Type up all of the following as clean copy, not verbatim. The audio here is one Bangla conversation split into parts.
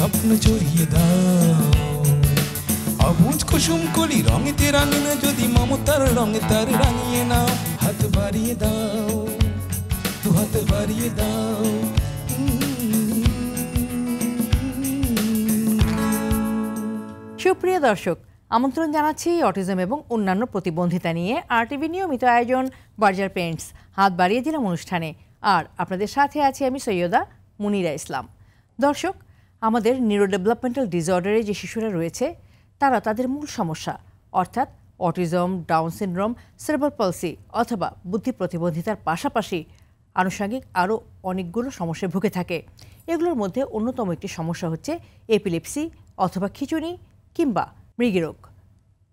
স্বপ্ন জড়িয়ে দাও অবুঝ কুসুম কলি রঙেতে রাঙিয়ে যদি মমতার রঙে তার রাঙিয়ে নাও হাত বাড়িয়ে দাও দু হাত বাড়িয়ে দাও সুপ্রিয় দর্শক, আমন্ত্রণ জানাচ্ছি অটিজম এবং অন্যান্য প্রতিবন্ধিতা নিয়ে RTV নিয়মিত আয়োজন বার্জার পেইন্টস হাত বাড়িয়ে দিলাম অনুষ্ঠানে। আর আপনাদের সাথে আছি আমি সৈয়দা মুনিরা ইসলাম। দর্শক, আমাদের নিউরো ডেভেলপমেন্টাল ডিসঅর্ডারে যে শিশুরা রয়েছে তারা তাদের মূল সমস্যা অর্থাৎ অটিজম, ডাউন সিনড্রোম, সেরেব্রাল পলসি অথবা বুদ্ধি প্রতিবন্ধিতার পাশাপাশি আনুষঙ্গিক আরও অনেকগুলো সমস্যায় ভুগে থাকে। এগুলোর মধ্যে অন্যতম একটি সমস্যা হচ্ছে এপিলেপসি অথবা খিঁচুনি কিংবা মৃগীরোগ।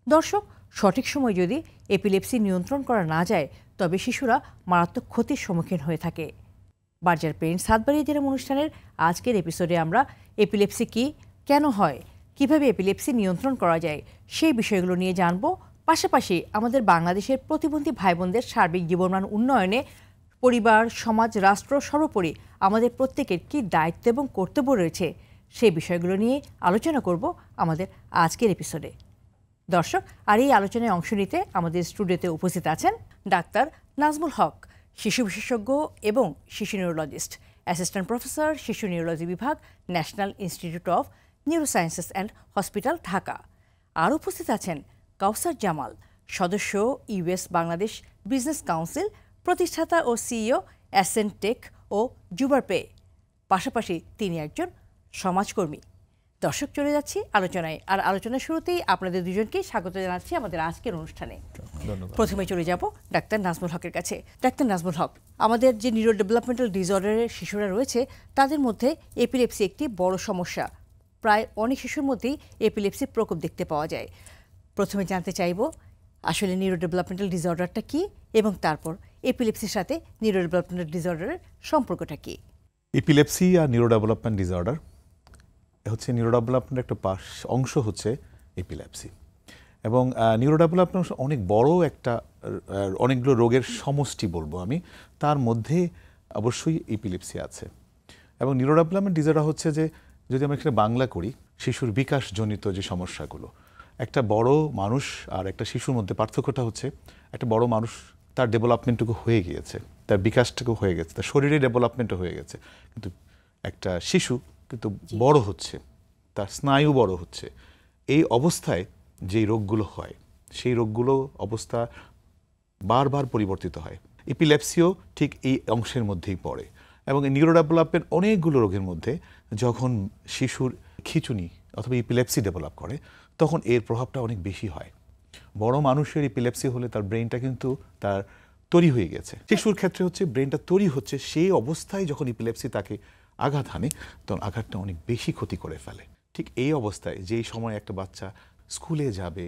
দর্শক, সঠিক সময় যদি এপিলেপসি নিয়ন্ত্রণ করা না যায় তবে শিশুরা মারাত্মক ক্ষতির সম্মুখীন হয়ে থাকে। বার্জার পেইন্টস হাত বাড়িয়ে দিলাম অনুষ্ঠানের আজকের এপিসোডে আমরা এপিলেপসি কী, কেন হয়, কিভাবে এপিলেপসি নিয়ন্ত্রণ করা যায় সেই বিষয়গুলো নিয়ে জানব। পাশাপাশি আমাদের বাংলাদেশের প্রতিবন্ধী ভাই বোনদের সার্বিক জীবনমান উন্নয়নে পরিবার, সমাজ, রাষ্ট্র সর্বোপরি আমাদের প্রত্যেকের কী দায়িত্ব এবং কর্তব্য রয়েছে সেই বিষয়গুলো নিয়ে আলোচনা করব আমাদের আজকের এপিসোডে। দর্শক, আর এই আলোচনায় অংশ নিতে আমাদের স্টুডিওতে উপস্থিত আছেন ডাক্তার নাজমুল হক, শিশু বিশেষজ্ঞ এবং শিশু নিউরোলজিস্ট, অ্যাসিস্ট্যান্ট প্রফেসর, শিশু নিউরোলজি বিভাগ, national institute of neurosciences and hospital, Dhaka. আর উপস্থিত আছেন কাউসার জামাল, সদস্য ইউএস বাংলাদেশ বিজনেস কাউন্সিল, প্রতিষ্ঠাতা ও সিইও অ্যাসেন্ট টেক ও জুবারপে, পাশাপাশি তিনি একজন সমাজকর্মী। দর্শক, চলে যাচ্ছি আলোচনায়। আর আলোচনার শুরুতেই আপনাদের দুজনকেই স্বাগত জানাচ্ছি আমাদের আজকের অনুষ্ঠানে। প্রথমে চলে যাব ডাক্তার নাজমুল হকের কাছে। ডাক্তার নাজমুল হক, আমাদের যে নিউরো ডেভেলপমেন্টাল ডিসঅর্ডারের শিশুরা রয়েছে তাদের মধ্যে এপিলেপসি একটি বড় সমস্যা। প্রায় অনেক শিশুর মধ্যেই এপিলেপসির প্রকোপ দেখতে পাওয়া যায়। প্রথমে জানতে চাইব আসলে নিউরো ডেভেলপমেন্টাল ডিসঅর্ডারটা কী এবং তারপর এপিলেপসির সাথে নিউরো ডেভেলপমেন্টাল ডিসঅর্ডারের সম্পর্কটা কী। এপিলেপসি আর নিউরো ডেভেলপমেন্ট ডিসঅর্ডার হচ্ছে নিউরো ডেভেলপমেন্টের একটা অংশ হচ্ছে এপিলেপসি। এবং নিউরো ডেভেলপমেন্ট অনেক বড় একটা অনেকগুলো রোগের সমষ্টি বলবো আমি, তার মধ্যে অবশ্যই এপিলেপসি আছে। এবং নিউরো ডেভেলপমেন্ট ডিসঅর্ডার হচ্ছে যে, যদি আমরা এখানে বাংলা করি, শিশুর বিকাশজনিত যে সমস্যাগুলো। একটা বড় মানুষ আর একটা শিশুর মধ্যে পার্থক্যটা হচ্ছে, একটা বড় মানুষ তার ডেভেলপমেন্টটুকু হয়ে গিয়েছে, তার বিকাশটুকু হয়ে গেছে, তার শরীরের ডেভেলপমেন্টও হয়ে গেছে, কিন্তু একটা শিশু কিন্তু বড় হচ্ছে, তার স্নায়ু বড় হচ্ছে। এই অবস্থায় যেই রোগগুলো হয় সেই রোগগুলো অবস্থা বারবার পরিবর্তিত হয়। এপিলেপসিও ঠিক এই অংশের মধ্যেই পড়ে। এবং এই নিউরো ডেভেলপমেন্ট অনেকগুলো রোগের মধ্যে যখন শিশুর খিঁচুনি অথবা এপিলেপসি ডেভেলপ করে তখন এর প্রভাবটা অনেক বেশি হয়। বড় মানুষের এপিলেপসি হলে তার ব্রেনটা কিন্তু তার তৈরি হয়ে গেছে। শিশুর ক্ষেত্রে হচ্ছে ব্রেনটা তৈরি হচ্ছে, সেই অবস্থায় যখন এপিলেপসি তাকে আঘাত হানে তখন আঘাতটা অনেক বেশি ক্ষতি করে ফেলে। ঠিক এই অবস্থায় যেই সময় একটা বাচ্চা স্কুলে যাবে,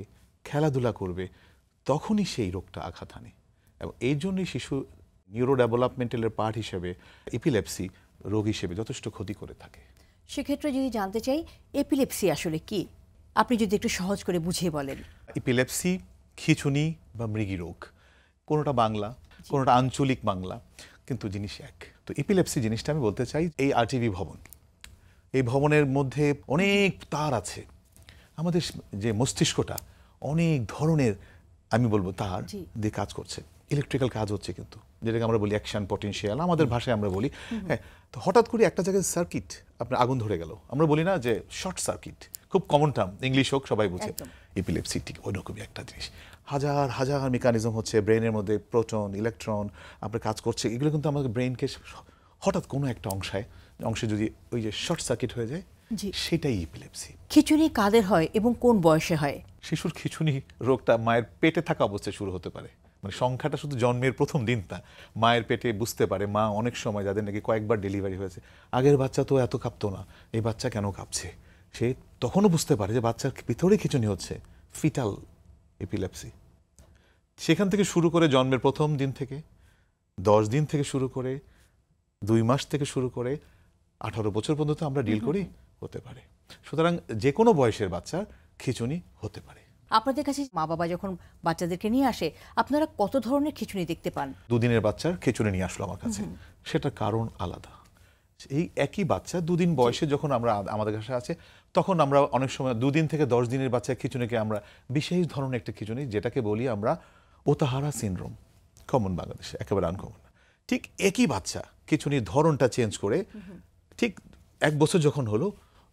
খেলাধুলা করবে, তখনই সেই রোগটা আঘাত হানে। এবং এই জন্যই শিশু নিউরো ডেভেলপমেন্টালের পার্ট হিসেবে এপিলেপসি রোগ হিসেবে যথেষ্ট ক্ষতি করে থাকে। সেক্ষেত্রে যদি জানতে চাই এপিলেপসি আসলে কি, আপনি যদি একটু সহজ করে বুঝিয়ে বলেন। এপিলেপসি, খিঁচুনি বা মৃগী রোগ, কোনোটা বাংলা, কোনোটা আঞ্চলিক বাংলা, কিন্তু জিনিস এক। তো এপিলেপসি জিনিসটা আমি বলতে চাই, এই আরটিভি ভবন, এই ভবনের মধ্যে অনেক তার আছে। আমাদের যে মস্তিষ্কটা অনেক ধরনের আমি বলবো তার দিয়ে কাজ করছে, ইলেকট্রিক্যাল কাজ হচ্ছে, কিন্তু যেটাকে আমরা বলি অ্যাকশন পটেনশিয়াল, আমাদের ভাষায় আমরা বলি। হ্যাঁ, তো হঠাৎ করে একটা জায়গায় সার্কিট, আপনার আগুন ধরে গেল, আমরা বলি না যে শর্ট সার্কিট, খুব কমন টার্ম, ইংলিশ হোক সবাই বুঝে। এপিলেপসি ঠিক ওইরকমই একটা জিনিস। হাজার হাজার মেকানিজম হচ্ছে ব্রেনের মধ্যে, প্রোটন, ইলেকট্রন আপনার কাজ করছে। এগুলো কিন্তু আমাদের ব্রেনকে হঠাৎ কোনো একটা অংশে যদি ওই যে শর্ট সার্কিট হয়ে যায়, সেটাই এপিলেপসি। খিঁচুনি কাদের হয় এবং কোন বয়সে হয়? শিশুর খিঁচুনি রোগটা মায়ের পেটে থাকা অবস্থায় শুরু হতে পারে। মানে সংখ্যাটা শুধু জন্মের প্রথম দিন তা মায়ের পেটে বুঝতে পারে। মা অনেক সময়, যাদের নাকি কয়েকবার ডেলিভারি হয়েছে, আগের বাচ্চা তো এত কাঁপতো না, এই বাচ্চা কেন কাঁপছে, সে তখনও বুঝতে পারে যে বাচ্চার ভিতরে খিঁচুনি হচ্ছে, ফিটাল এপিলেপসি। সেখান থেকে শুরু করে জন্মের প্রথম দিন থেকে 10 দিন থেকে শুরু করে 2 মাস থেকে শুরু করে 18 বছর পর্যন্ত আমরা ডিল করি, হতে পারে। সুতরাং যে কোনো বয়সের বাচ্চার খিঁচুনি হতে পারে। আপনাদের কাছে মা বাবা যখন বাচ্চাদেরকে নিয়ে আসে, আপনারা কত ধরনের খিঁচুনি দেখতে পান? 2 দিনের বাচ্চার খিঁচুনি নিয়ে আসলো আমার কাছে, সেটার কারণ আলাদা। এই একই বাচ্চা 2 দিন বয়সে যখন আমরা আমাদের কাছে আছে, তখন আমরা অনেক সময় 2 দিন থেকে 10 দিনের বাচ্চা খিঁচুনিকে আমরা বিশেষ ধরনের একটা খিঁচুনি, যেটাকে বলি আমরা ওতাহারা সিনড্রোম, কমন বাংলাদেশে, একেবারে আনকমন না। ঠিক একই বাচ্চা খিঁচুনির ধরনটা চেঞ্জ করে ঠিক 1 বছর যখন হলো,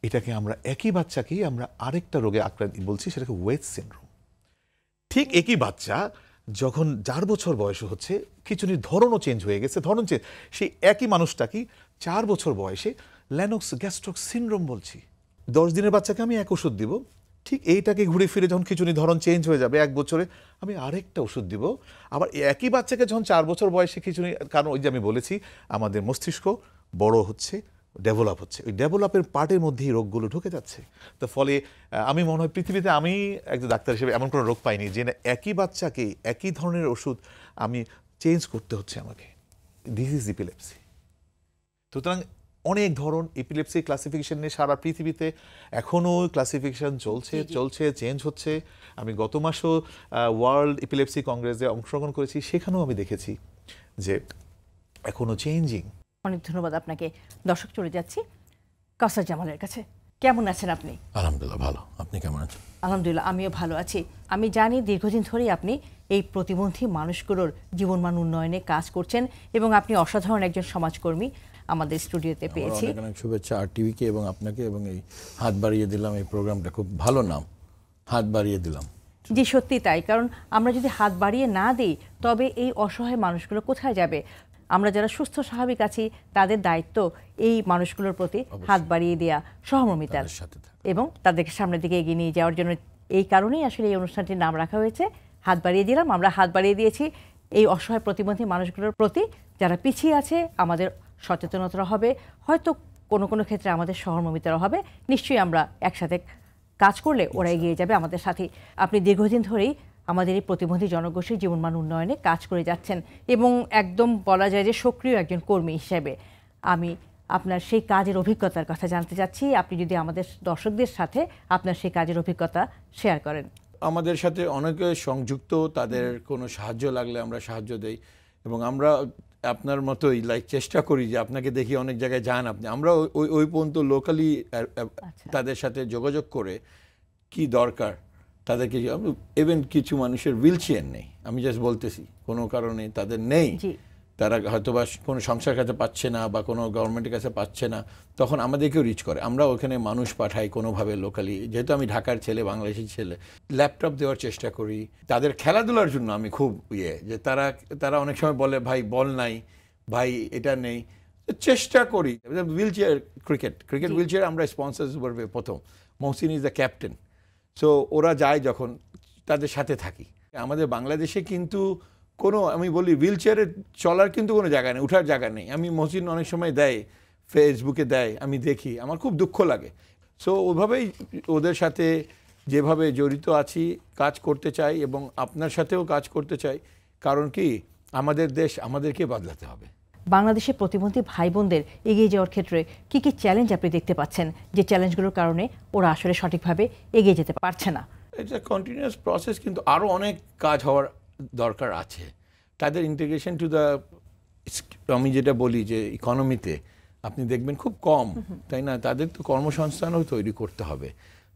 এটাকে আমরা একই বাচ্চাকেই আমরা আরেকটা রোগে আক্রান্ত বলছি, সেটাকে ওয়েট সিনড্রোম। ঠিক একই বাচ্চা যখন 4 বছর বয়স হচ্ছে, খিঁচুনির ধরনও চেঞ্জ হয়ে গেছে, ধরন চেঞ্জ, সেই একই মানুষটাকেই 4 বছর বয়সে ল্যানোক্স গ্যাস্ট্রিক সিনড্রোম বলছি। 10 দিনের বাচ্চাকে আমি এক ওষুধ দিব, ঠিক এইটাকে ঘুরে ফিরে যখন খিঁচুনির ধরন চেঞ্জ হয়ে যাবে 1 বছরে, আমি আরেকটা ওষুধ দিব। আবার একই বাচ্চাকে যখন 4 বছর বয়সে খিঁচুনি, কারণ ওই যে আমি বলেছি আমাদের মস্তিষ্ক বড় হচ্ছে, ডেভেলপ হচ্ছে, ওই ডেভেলপের পার্টের মধ্যেই রোগগুলো ঢুকে যাচ্ছে। তো ফলে আমি মনে হয় পৃথিবীতে আমি একজন ডাক্তার হিসেবে এমন কোনো রোগ পাইনি যে একই বাচ্চাকে একই ধরনের ওষুধ আমি চেঞ্জ করতে হচ্ছে আমাকে। This is epilepsy. সুতরাং অনেক ধরন এপিলেপসি ক্লাসিফিকেশন নিয়ে সারা পৃথিবীতে এখনও ক্লাসিফিকেশন চলছে, চেঞ্জ হচ্ছে। আমি গত মাসও ওয়ার্ল্ড এপিলেপসি কংগ্রেসে অংশগ্রহণ করেছি, সেখানেও আমি দেখেছি যে এখনও চেঞ্জিং। অনেক ধন্যবাদ আপনাকে। দর্শক চলে যাচ্ছি কাউসার জামালের কাছে। কেমন আছেন আপনি? আলহামদুলিল্লাহ ভালো, আপনি কেমন আছেন? আলহামদুলিল্লাহ, আমিও ভালো আছি। আমি জানি দীর্ঘদিন ধরেই আপনি এই প্রতিবন্ধী মানুষগুলোর জীবনমান উন্নয়নে কাজ করছেন এবং আপনি অসাধারণ একজন সমাজকর্মী। আমাদের স্টুডিওতে পেয়েছি। অনেক অনেক শুভেচ্ছা আরটিভিকে এবং আপনাকে, এবং এই হাত বাড়িয়ে দিলাম, এই প্রোগ্রামটা খুব ভালো নাম, হাত বাড়িয়ে দিলাম। জি সত্যি তাই, কারণ আমরা যদি হাত বাড়িয়ে না দিই তবে এই অসহায় মানুষগুলো কোথায় যাবে? আমরা যারা সুস্থ স্বাভাবিক আছি তাদের দায়িত্ব এই মানুষগুলোর প্রতি হাত বাড়িয়ে দেওয়া, সহমর্মিতার এবং তাদেরকে সামনের দিকে এগিয়ে নিয়ে যাওয়ার জন্য। এই কারণেই আসলে এই অনুষ্ঠানটির নাম রাখা হয়েছে হাত বাড়িয়ে দিলাম। আমরা হাত বাড়িয়ে দিয়েছি এই অসহায় প্রতিবন্ধী মানুষগুলোর প্রতি যারা পিছিয়ে আছে। আমাদের সচেতনতা হবে, হয়তো কোনো কোনো ক্ষেত্রে আমাদের সহমর্মিতারও হবে। নিশ্চয়ই আমরা একসাথে কাজ করলে ওরা এগিয়ে যাবে আমাদের সাথে। আপনি দীর্ঘদিন ধরেই আমাদের এই প্রতিবন্ধী জনগোষ্ঠীর জীবনমান উন্নয়নে কাজ করে যাচ্ছেন এবং একদম বলা যায় যে সক্রিয় একজন কর্মী হিসেবে আমি আপনার সেই কাজের অভিজ্ঞতার কথা জানতে চাচ্ছি। আপনি যদি আমাদের দর্শকদের সাথে আপনার সেই কাজের অভিজ্ঞতা শেয়ার করেন। আমাদের সাথে অনেকে সংযুক্ত, তাদের কোনো সাহায্য লাগলে আমরা সাহায্য দেই, এবং আমরা আপনার মতোই চেষ্টা করি যে আপনাকে দেখি অনেক জায়গায় যান আপনি, আমরা ওই পর্যন্ত লোকালি তাদের সাথে যোগাযোগ করে কি দরকার তাদেরকে। ইভেন কিছু মানুষের হুইল চেয়ার নেই, আমি জাস্ট বলতেছি কোনো কারণে তাদের নেই, তারা হয়তো বা কোনো সংসার কাছে পাচ্ছে না বা কোনো গভর্নমেন্টের কাছে পাচ্ছে না, তখন আমাদেরকেও রিচ করে। আমরা ওখানে মানুষ পাঠাই কোনোভাবে লোকালি, যেহেতু আমি ঢাকার ছেলে, বাংলাদেশি ছেলে, ল্যাপটপ দেওয়ার চেষ্টা করি। তাদের খেলাধুলার জন্য আমি খুব যে তারা অনেক সময় বলে ভাই বল নাই, ভাই এটা নেই, চেষ্টা করি। Wheel chair, cricket wheel chair আমরা স্পন্সর করবে প্রথম, Mohsin is the captain. So ওরা যায় যখন, তাদের সাথে থাকি। আমাদের বাংলাদেশে কিন্তু কোনো, আমি বলি হুইল চেয়ারে চলার কিন্তু কোনো জায়গা নেই, উঠার জায়গা নেই। আমি মহসিন অনেক সময় দেয়, ফেসবুকে দেয়, আমি দেখি, আমার খুব দুঃখ লাগে। সো ওইভাবেই ওদের সাথে যেভাবে জড়িত আছি, কাজ করতে চাই এবং আপনার সাথেও কাজ করতে চাই। কারণ কি, আমাদের দেশ আমাদেরকে বদলাতে হবে। বাংলাদেশের প্রতিবন্ধী ভাই বোনদের এগিয়ে যাওয়ার ক্ষেত্রে কি কি চ্যালেঞ্জ আপনি দেখতে পাচ্ছেন, যে চ্যালেঞ্জগুলোর কারণে ওরা আসলে সঠিকভাবে এগিয়ে যেতে পারছে না? এটা কন্টিনিউয়াস প্রসেস, কিন্তু আরও অনেক কাজ হওয়ার দরকার আছে। তাদের ইন্টিগ্রেশন টু দ্য, আমি যেটা বলি যে ইকোনমিতে আপনি দেখবেন খুব কম, তাই না? তাদের তো কর্মসংস্থানও তৈরি করতে হবে।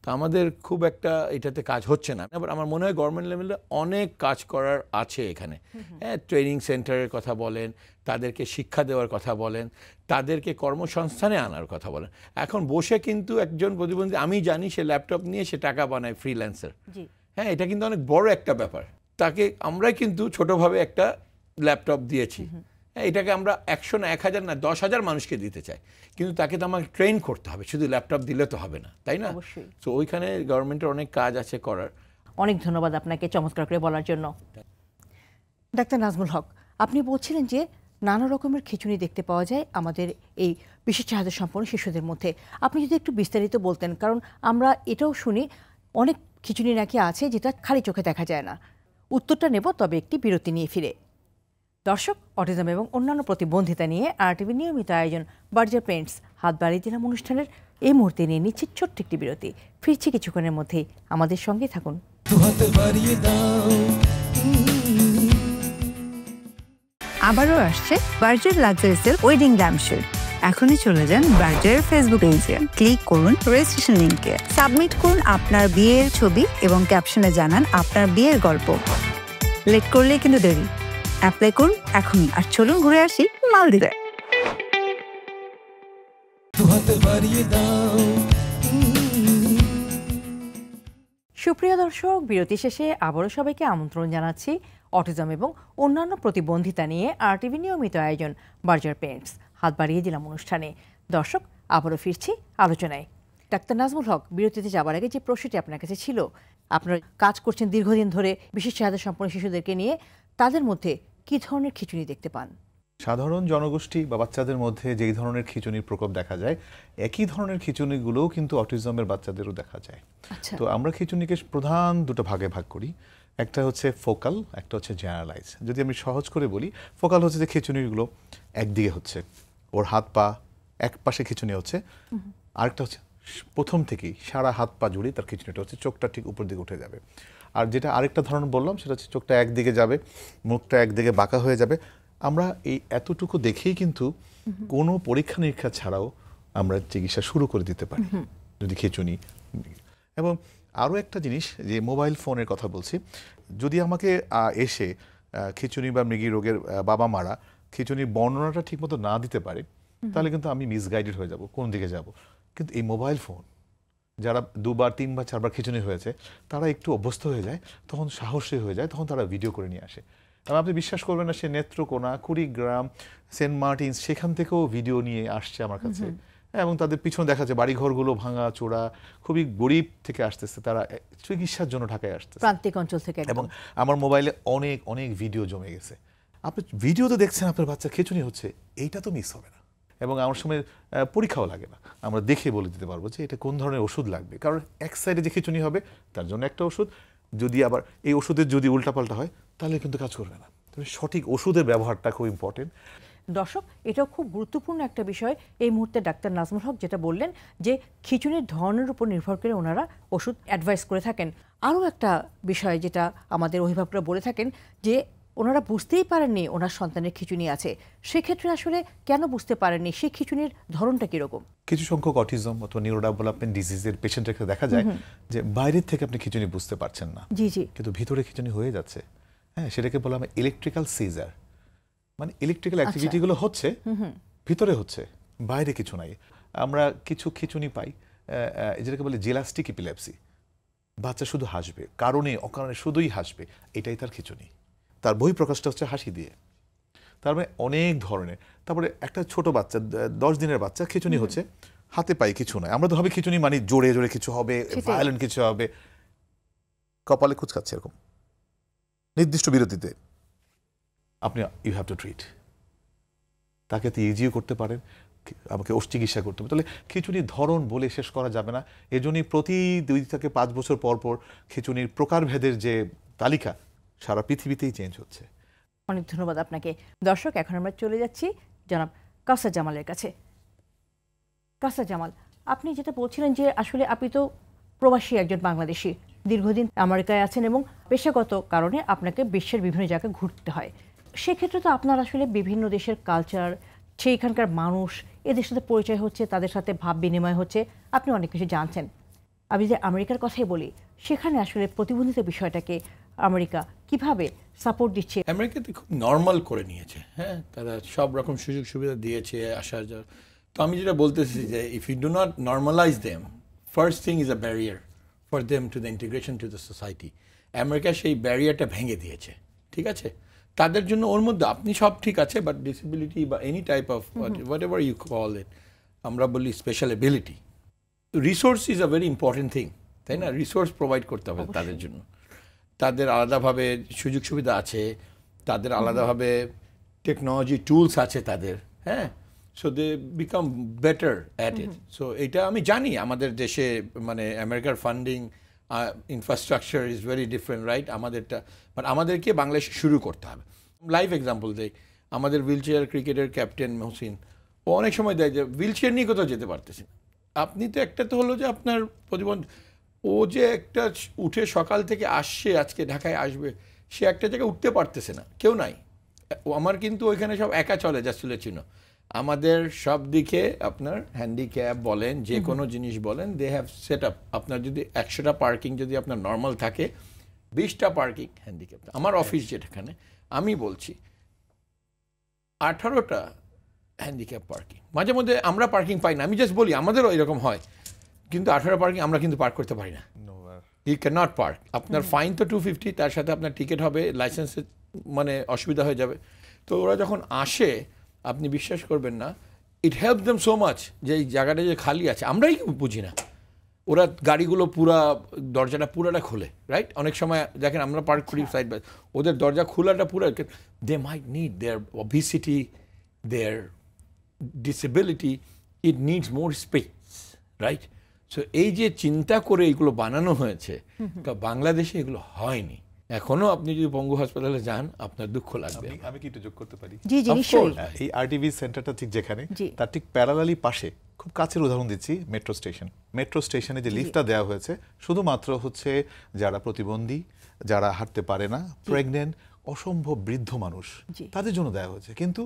তো আমাদের খুব একটা এটাতে কাজ হচ্ছে না। এবার আমার মনে হয় গভর্নমেন্ট লেভেলে অনেক কাজ করার আছে এখানে। হ্যাঁ, ট্রেনিং সেন্টারের কথা বলেন, তাদেরকে শিক্ষা দেওয়ার কথা বলেন, তাদেরকে কর্মসংস্থানে আনার কথা বলেন। এখন বসে কিন্তু একজন প্রতিবন্ধী, আমি জানি সে ল্যাপটপ নিয়ে সে টাকা বানায়, ফ্রিল্যান্সার। হ্যাঁ, এটা কিন্তু অনেক বড় একটা ব্যাপার। তাকে আমরাই কিন্তু ছোটোভাবে একটা ল্যাপটপ দিয়েছি। হ্যাঁ, এটাকে আমরা 100 না 1000 না 10,000 মানুষকে দিতে চাই, কিন্তু তাকে তো আমাকে ট্রেন করতে হবে, শুধু ল্যাপটপ দিলে তো হবে না, তাই না? তো ওইখানে গভর্নমেন্টের অনেক কাজ আছে করার। অনেক ধন্যবাদ আপনাকে চমৎকার করে বলার জন্য। ডাক্তার নাজমুল হক, আপনি বলছিলেন যে নানা রকমের খিঁচুনি দেখতে পাওয়া যায় আমাদের এই বিশেষ চাহিদা সম্পন্ন শিশুদের মধ্যে। আপনি যদি একটু বিস্তারিত বলতেন, কারণ আমরা এটাও শুনি অনেক খিঁচুনি নাকি আছে যেটা খালি চোখে দেখা যায় না। উত্তরটা নেব, তবে একটি বিরতি নিয়ে ফিরে। দর্শক, অটিজম এবং অন্যান্য প্রতিবন্ধিতা নিয়ে আরটিভি নিয়মিত আয়োজন বার্জার পেন্টস হাত বাড়িয়ে দিলাম অনুষ্ঠানের এই মুহূর্তে নিয়ে নিচ্ছি ছোট্ট একটি বিরতি। ফিরছি কিছুক্ষণের মধ্যেই, আমাদের সঙ্গে থাকুন। আবারও আসছে বার্জার লাক্সারিসের ওয়েডিং ল্যাম্পশেড। এখনই চলে যান বার্জারের ফেসবুক পেজে, ক্লিক করুন রেজিস্ট্রেশন লিংকে, সাবমিট করুন আপনার বিয়ের ছবি এবং ক্যাপশনে জানান আপনার বিয়ের গল্প। লেট করলে কিন্তু দেরি। অ্যাপ্লাই করুন এখনই, আর চলুন ঘুরে আসি মালদ্বীপে। সুপ্রিয় দর্শক, বিরতি শেষে আবারও সবাইকে আমন্ত্রণ জানাচ্ছি অটিজম এবং অন্যান্য প্রতিবন্ধিতা নিয়ে আরটিভি নিয়মিত আয়োজন বার্জার পেন্টস হাত বাড়িয়ে দিলাম অনুষ্ঠানে। দর্শক, আবারও ফিরছি আলোচনায়। ডাক্তার নাজমুল হক, বিরতিতে যাবার আগে যে প্রশ্নটি আপনার কাছে ছিল, আপনারা কাজ করছেন দীর্ঘদিন ধরে বিশেষ চাহিদা সম্পন্ন শিশুদেরকে নিয়ে, তাদের মধ্যে কি ধরনের খিঁচুনি দেখতে পান? সাধারণ জনগোষ্ঠী বা বাচ্চাদের মধ্যে যেই ধরনের খিঁচুনির প্রকোপ দেখা যায়, একই ধরনের খিঁচুনিগুলোও কিন্তু অটিজমের বাচ্চাদেরও দেখা যায়। তো আমরা খিঁচুনিকে প্রধান দুটো ভাগে ভাগ করি, একটা হচ্ছে ফোকাল, একটা হচ্ছে জেনারেলাইজ। যদি আমি সহজ করে বলি, ফোকাল হচ্ছে যে খিঁচুনিগুলো একদিকে হচ্ছে, ওর হাত পা এক পাশে খিঁচুনি হচ্ছে। আরেকটা হচ্ছে প্রথম থেকেই সারা হাত পা জুড়ে তার খিঁচুনিটা হচ্ছে, চোখটা ঠিক উপর দিকে উঠে যাবে। আর যেটা আরেকটা ধরনের বললাম, সেটা হচ্ছে চোখটা একদিকে যাবে, মুখটা একদিকে বাঁকা হয়ে যাবে। আমরা এই এতটুকু দেখেই কিন্তু কোনো পরীক্ষা নিরীক্ষা ছাড়াও আমরা চিকিৎসা শুরু করে দিতে পারি যদি খিঁচুনি। এবং আরও একটা জিনিস, যে মোবাইল ফোনের কথা বলছি, যদি আমাকে এসে খিঁচুনি বা মৃগী রোগের বাবা মারা খিঁচুনির বর্ণনাটা ঠিকমতো না দিতে পারে, তাহলে কিন্তু আমি মিসগাইডেড হয়ে যাব কোন দিকে যাব। কিন্তু এই মোবাইল ফোন, যারা 2বার 3বার 4বার খিঁচুনি হয়েছে, তারা একটু অভ্যস্ত হয়ে যায়, তখন সাহসী হয়ে যায়, তখন তারা ভিডিও করে নিয়ে আসে। এবং আপনি বিশ্বাস করবেন না, সে নেত্রকোনা, কুড়িগ্রাম, সেন্ট মার্টিনস, সেখান থেকেও ভিডিও নিয়ে আসছে আমার কাছে। এবং তাদের পিছনে দেখা যায় বাড়িঘরগুলো ভাঙা চোরা, খুবই গরিব থেকে আসতেছে, তারা চিকিৎসার জন্য ঢাকায় আসতেছে, প্রান্তিক অঞ্চল থেকে। এবং আমার মোবাইলে অনেক অনেক ভিডিও জমে গেছে। আপনি ভিডিও তো দেখছেন, আপনার বাচ্চা খিঁচুনি হচ্ছে, এইটা তো মিস হবে না। এবং আমার সময় পরীক্ষাও লাগে না, আমরা দেখে বলে দিতে পারবো যে এটা কোন ধরনের ওষুধ লাগবে। কারণ এক সাইডে যে খিঁচুনি হবে তার জন্য একটা ওষুধ, যদি আবার এই ওষুধের যদি উল্টাপাল্টা হয় তাহলে কিন্তু কাজ করবে না। তবে সঠিক ওষুধের ব্যবহারটা খুব ইম্পর্টেন্ট। দর্শক, এটাও খুব গুরুত্বপূর্ণ একটা বিষয় এই মুহূর্তে ডাক্তার নাজমুল হক যেটা বললেন, যে খিঁচুনির ধরনের উপর নির্ভর করে ওনারা ওষুধ অ্যাডভাইস করে থাকেন। আরও একটা বিষয় যেটা আমাদের অভিভাবকরা বলে থাকেন, যে ওনারা বুঝতেই পারেননি ওনার সন্তানের খিঁচুনি আছে। সেক্ষেত্রে আসলে কেন বুঝতে পারেননি, সেই খিঁচুনির ধরনটা কীরকম? কিছু সংখ্যক অটিজম অথবা নিউরো ডেভেলপমেন্ট ডিজিজের পেশেন্টকে দেখা যায় যে বাইরের থেকে আপনি খিঁচুনি বুঝতে পারছেন না, জি জি, কিন্তু ভিতরে খিঁচুনি হয়ে যাচ্ছে। হ্যাঁ, সেটাকে বলা হয় ইলেকট্রিক্যাল সিজার। মানে ইলেকট্রিক্যাল অ্যাক্টিভিটিগুলো হচ্ছে ভিতরে হচ্ছে, বাইরে কিছু নাই। আমরা কিছু খিঁচুনি পাই যেটাকে বলে জেলাস্টিক এপিলেপসি। বাচ্চা শুধু হাসবে, কারণে অকারণে শুধুই হাসবে, এটাই তার খিঁচুনি। তার বহিঃপ্রকাশটা হচ্ছে হাসি দিয়ে। তার মানে অনেক ধরনের। তারপরে একটা ছোট বাচ্চা, 10 দিনের বাচ্চা, খিঁচুনি হচ্ছে, হাতে পায়ে কিছু নয়। আমরা তো ভাবি খিঁচুনি মানে জোরে জোরে কিছু হবে, ভায়োলেন্ট কিছু হবে, কপালে কুচকাচ্ছে এরকম নির্দিষ্ট বিরতিতে। আপনি ইউ হ্যাভ টু ট্রিট, তাকে তো ইজিও করতে পারেন, আমাকে চিকিৎসা করতে হবে। তাহলে খিঁচুনির ধরন বলে শেষ করা যাবে না। এজন্যই প্রতি 2 থেকে 5 বছর পর পর খিঁচুনির প্রকারভেদের যে তালিকা সারা পৃথিবীতেই চেঞ্জ হচ্ছে। অনেক ধন্যবাদ আপনাকে। দর্শক, এখন আমরা চলে যাচ্ছি জনাব কাউসার জামালের কাছে। কাউসার জামাল, আপনি যেটা বলছিলেন যে আসলে আপনি তো প্রবাসী একজন বাংলাদেশি, দীর্ঘদিন আমেরিকায় আছেন এবং পেশাগত কারণে আপনাকে বিশ্বের বিভিন্ন জায়গায় ঘুরতে হয়। সেক্ষেত্রে তো আপনার আসলে বিভিন্ন দেশের কালচার, সেইখানকার মানুষ, এদের সাথে পরিচয় হচ্ছে, তাদের সাথে ভাব বিনিময় হচ্ছে, আপনি অনেক কিছু জানছেন। আমি যে আমেরিকার কথাই বলি, সেখানে আসলে প্রতিবন্ধিত বিষয়টাকে আমেরিকা কিভাবে সাপোর্ট দিচ্ছে? আমেরিকাতে খুব নর্মাল করে নিয়েছে। হ্যাঁ, তারা সব রকম সুযোগ সুবিধা দিয়েছে আসার জন্য। তো আমি যেটা বলতেছি যে if you do not normalize them, first thing is a barrier for them to the integration to the society. America সেই ব্যারিয়ারটা ভেঙে দিয়েছে, ঠিক আছে? তাদের জন্য ওর মধ্যে আপনি সব ঠিক আছে, বাট ডিসেবিলিটি বা any type of whatever you call it, আমরা বলি special ability, resource is a very important thing, তাই না? রিসোর্স প্রোভাইড করতে হবে তাদের জন্য। তাদের আলাদাভাবে সুযোগ সুবিধা আছে, তাদের আলাদাভাবে টেকনোলজি টুলস আছে তাদের, হ্যাঁ। So they become better at it. So এটা আমি জানি আমাদের দেশে মানে আমেরিকার funding infrastructure is very different, right? আমাদেরটা, বাট আমাদেরকে বাংলাদেশে শুরু করতে হবে। লাইভ এক্সাম্পল দেই, আমাদের হুইল চেয়ার ক্রিকেটের ক্যাপ্টেন মহসিন, ও অনেক সময় দেয় যে হুইল চেয়ার নিয়ে কোথাও যেতে পারতেছি না। আপনি তো একটা তো হলো যে আপনার প্রতিবন্ধ, ও যে একটা উঠে সকাল থেকে আসছে, আজকে ঢাকায় আসবে, সে একটা জায়গায় উঠতে পারতেছে না, কেউ নাই। ও আমার কিন্তু ওইখানে সব একা চলে, যা চলেছিল। আমাদের সব দিকে আপনার হ্যান্ডিক্যাপ বলেন, যে কোনো জিনিস বলেন, দে হ্যাভ সেট আপ। আপনার যদি 100টা পার্কিং যদি আপনার নর্মাল থাকে, 20টা পার্কিং হ্যান্ডিক্যাপ। আমার অফিস যেখানে, আমি বলছি 18টা হ্যান্ডিক্যাপ পার্কিং। মাঝে মধ্যে আমরা পার্কিং পাই না, আমি জাস্ট বলি আমাদেরও এরকম হয়, কিন্তু 18টা পার্কিং আমরা কিন্তু পার্ক করতে পারি না। You can not park. আপনার ফাইন তো 250, তার সাথে আপনার টিকিট হবে, লাইসেন্সের মানে অসুবিধা হয়ে যাবে। তো ওরা যখন আসে, আপনি বিশ্বাস করবেন না, it help them so much যে এই জায়গাটা যে খালি আছে, আমরাই বুঝি না। ওরা গাড়িগুলো দরজাটা পুরাটা খোলে, রাইট? অনেক সময় দেখেন আমরা পার্ক করি সাইড বাই, ওদের দরজা খোলাটা পুরো, they might need their obesity, their disability, it needs more space, right? So এই যে চিন্তা করে এগুলো বানানো হয়েছে, বাংলাদেশে এগুলো হয়নি এখনো। আপনি যদি পঙ্গু হাসপাতালে যান, আপনার দুঃখ লাগবে। আমি কি একটু যোগ করতে পারি? জি জি, নিশ্চয়ই। এই আরটিভি সেন্টারটা ঠিক যেখানে, তার ঠিক প্যারালালি পাশে, খুব কাছের উদাহরণ দিচ্ছি, মেট্রো স্টেশন। মেট্রো স্টেশনে যে লিফটটা দেওয়া হয়েছে, শুধুমাত্র হচ্ছে যারা প্রতিবন্ধী, যারা হাঁটতে পারে না, প্রেগনেন্ট, অসম্ভব বৃদ্ধ মানুষ, তাদের জন্য দেওয়া হয়েছে। কিন্তু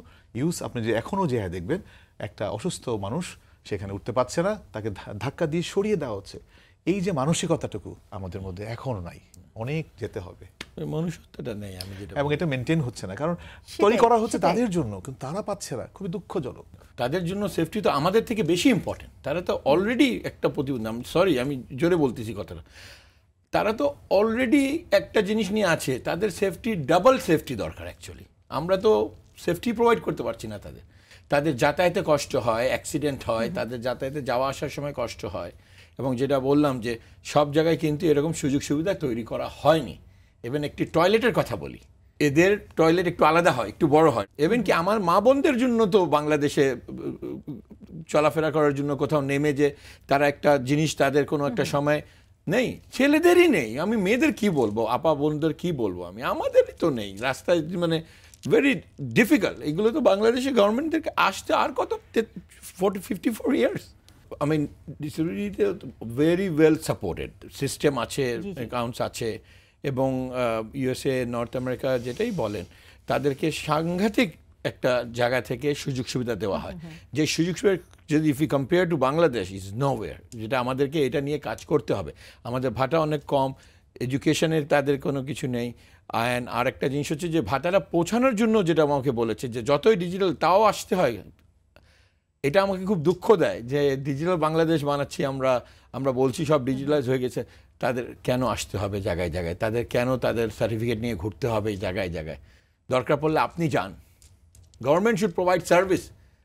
আপনি যে এখনো যে দেখবেন, একটা অসুস্থ মানুষ সেখানে উঠতে পারছে না, তাকে ধাক্কা দিয়ে সরিয়ে দেওয়া হচ্ছে। এই যে মানসিকতাটুকু আমাদের মধ্যে এখনো নাই, অনেক যেতে হবে। মনুষ্যত্বটা নেই, আমি যেটা, এবং এটা মেনটেন হচ্ছে না, কারণ তৈরি করা হচ্ছে তাদের জন্য, কিন্তু তারা পাচ্ছে না, খুবই দুঃখজনক। তাদের জন্য সেফটি তো আমাদের থেকে বেশি ইম্পর্টেন্ট। তারা তো অলরেডি একটা প্রতিবন্ধী, সরি আমি জোরে বলতেছি কথাটা, তারা তো অলরেডি একটা জিনিস নিয়ে আছে, তাদের সেফটি, ডাবল সেফটি দরকার অ্যাকচুয়ালি। আমরা তো সেফটি প্রোভাইড করতে পারছি না তাদের যাতায়াতে কষ্ট হয়, অ্যাক্সিডেন্ট হয়, তাদের যাতায়াতে যাওয়া আসার সময় কষ্ট হয়। এবং যেটা বললাম যে সব জায়গায় কিন্তু এরকম সুযোগ সুবিধা তৈরি করা হয়নি। ইভেন একটি টয়লেটের কথা বলি, এদের টয়লেট একটু আলাদা হয়, একটু বড় হয়। ইভেন কি আমার মা বোনদের জন্য তো বাংলাদেশে চলাফেরা করার জন্য কোথাও নেমে যে তারা একটা জিনিস, তাদের কোনো একটা সময় নেই, ছেলেদেরই নেই, আমি মেয়েদের কি বলবো, আপা বোনদের কি বলবো, আমাদেরই তো নেই রাস্তায়, মানে ভেরি ডিফিকাল্ট। এগুলো তো বাংলাদেশে গভর্নমেন্টদেরকে আসতে আর কত 54 years. I mean, disability very well supported system আছে, অ্যাকাউন্টস আছে, এবং ইউএসএ, নর্থ আমেরিকা যেটাই বলেন, তাদেরকে সাংঘাতিক একটা জায়গা থেকে সুযোগ সুবিধা দেওয়া হয়। যে সুযোগ সুবিধা যদি if you compare to Bangladesh is nowhere, যেটা আমাদেরকে এটা নিয়ে কাজ করতে হবে। আমাদের ভাতা অনেক কম, এডুকেশনের তাদের কোনো কিছু নেই। অ্যান্ড আর একটা জিনিস হচ্ছে যে ভাতাটা পৌঁছানোর জন্য, যেটা আমাকে বলেছে যে যতই ডিজিটাল তাও আসতে হয়, এটা আমাকে খুব দুঃখ দেয় যে ডিজিটাল বাংলাদেশ বানাচ্ছি আমরা বলছি সব ডিজিটালাইজ হয়ে গেছে, তাদের কেন আসতে হবে জায়গায় জায়গায়, তাদের কেন তাদের সার্টিফিকেট নিয়ে ঘুরতে হবে জায়গায় জায়গায়? দরকার পড়লে আপনি যান। Government should provide service,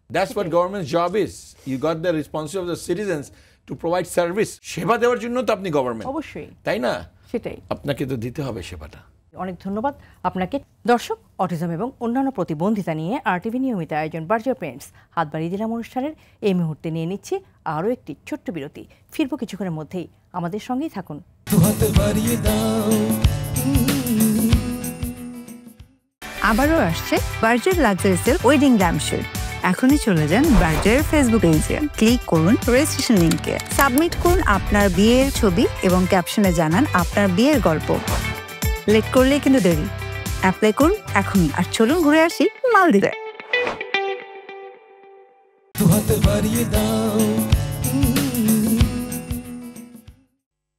that's what government's job is. You got the responsibility of the citizens to provide service. সেবা দেওয়ার জন্য তো আপনি গভর্নমেন্ট, অবশ্যই, তাই না? সেটাই, আপনাকে তো দিতে হবে সেবাটা। অনেক ধন্যবাদ আপনাকে। দর্শক, অটিজম এবং অন্যান্য প্রতিবন্ধিতা নিয়ে আরটিভি নিয়মিত আয়োজন বার্জার পেন্টস হাত বাড়িয়ে দিলাম অনুষ্ঠানের এই মুহূর্তে নিয়ে নিচ্ছি আরও একটি ছোট্ট বিরতি। ফিরবো কিছুক্ষণের মধ্যেই, আমাদের সঙ্গেই থাকুন। আবারও আসছে Berger luxury silk wedding lampshade. এখনই চলে যান বার্জারের ফেসবুক পেজে, ক্লিক করুন রেজিস্ট্রেশন লিংকে, সাবমিট করুন আপনার বিয়ের ছবি এবং ক্যাপশনে জানান আপনার বিয়ের গল্প। লেট করলেই কিন্তু দেরি। অ্যাপ্লাই করুন এখনই। আর চলুন ঘুরে আসি মালদ্বীপে।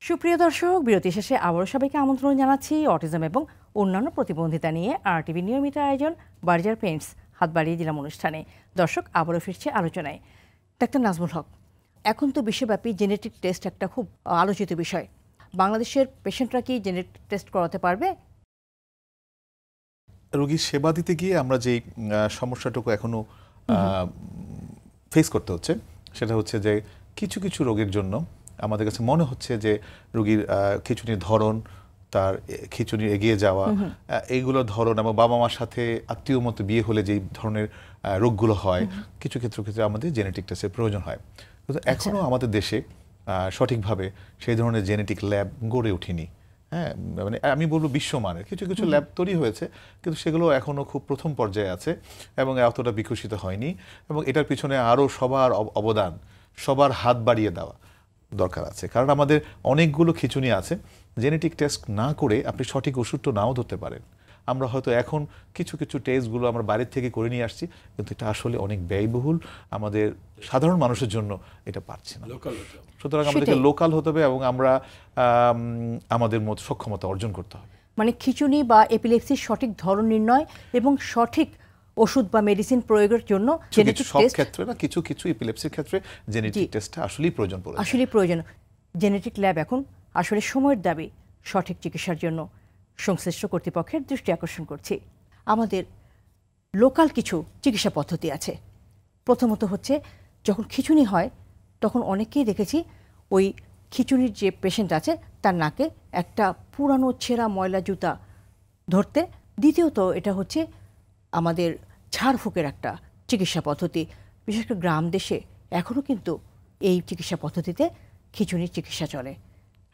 সুপ্রিয় দর্শক, বিরতি শেষে আবারও সবাইকে আমন্ত্রণ জানাচ্ছি অটিজম এবং অন্যান্য প্রতিবন্ধিতা নিয়ে আরটিভি নিয়মিত আয়োজন বার্জার পেন্টস হাত বাড়িয়ে দিলাম অনুষ্ঠানে। দর্শক, আবারও ফিরছে আলোচনায়। ডাক্তার নাজমুল হক, এখন তো বিশ্বব্যাপী জেনেটিক টেস্ট একটা খুব আলোচিত বিষয়। বাংলাদেশের পেশেন্টরা কি জেনেটিক টেস্ট করাতে পারবে? রোগীর সেবা দিতে গিয়ে আমরা যে সমস্যাটুকু এখনো ফেস করতে হচ্ছে, সেটা হচ্ছে যে কিছু কিছু রোগের জন্য আমাদের কাছে মনে হচ্ছে যে রোগীর খিঁচুনির ধরন, তার খিঁচুনি এগিয়ে যাওয়া, এইগুলোর ধরন, এবং বাবা মার সাথে আত্মীয় মতো বিয়ে হলে যেই ধরনের রোগগুলো হয়, কিছু ক্ষেত্রে আমাদের জেনেটিক টেস্টের প্রয়োজন হয়। কিন্তু এখনও আমাদের দেশে সঠিকভাবে সেই ধরনের জেনেটিক ল্যাব গড়ে ওঠেনি। হ্যাঁ, মানে আমি বলবো বিশ্বমানের কিছু কিছু ল্যাব তৈরি হয়েছে, কিন্তু সেগুলো এখনও খুব প্রথম পর্যায়ে আছে এবং এতটা বিকশিত হয়নি। এবং এটার পিছনে আরও সবার অবদান, সবার হাত বাড়িয়ে দেওয়া দরকার আছে। কারণ আমাদের অনেকগুলো খিঁচুনি আছে, জেনেটিক টেস্ট না করে আপনি সঠিক ওষুধটা নাও ধরতে পারেন। আমরা হয়তো এখন কিছু কিছু টেস্টগুলো আমরা বাইরের থেকে করে নিয়ে আসছি, কিন্তু এটা আসলে অনেক ব্যয়বহুল, আমাদের সাধারণ মানুষের জন্য এটা পারছি না। সুতরাং আমাদেরকে লোকাল হতে হবে এবং আমরা আমাদের মতো সক্ষমতা অর্জন করতে হবে। মানে খিঁচুনি বা এপিলেপসির সঠিক ধরন নির্ণয় এবং সঠিক ওষুধ বা মেডিসিন প্রয়োগের জন্য জেনেটিক টেস্ট, ক্ষেত্রে না, কিছু কিছু এপিলেপসির ক্ষেত্রে জেনেটিক টেস্টটা আসলেই প্রয়োজন পড়ে। আসলেই প্রয়োজন। জেনেটিক ল্যাব এখন আসলে সময়ের দাবি সঠিক চিকিৎসার জন্য সংশ্লিষ্ট কর্তৃপক্ষের দৃষ্টি আকর্ষণ করছি। আমাদের লোকাল কিছু চিকিৎসা পদ্ধতি আছে। প্রথমত হচ্ছে, যখন খিঁচুনি হয় তখন অনেকেই দেখেছি ওই খিঁচুনির যে পেশেন্ট আছে তার নাকে একটা পুরানো ছেঁড়া ময়লা জুতা ধরতে। দ্বিতীয়ত এটা হচ্ছে আমাদের ঝাড়ফুঁকের একটা চিকিৎসা পদ্ধতি, বিশেষ করে গ্রাম দেশে এখনও কিন্তু এই চিকিৎসা পদ্ধতিতে খিঁচুনির চিকিৎসা চলে।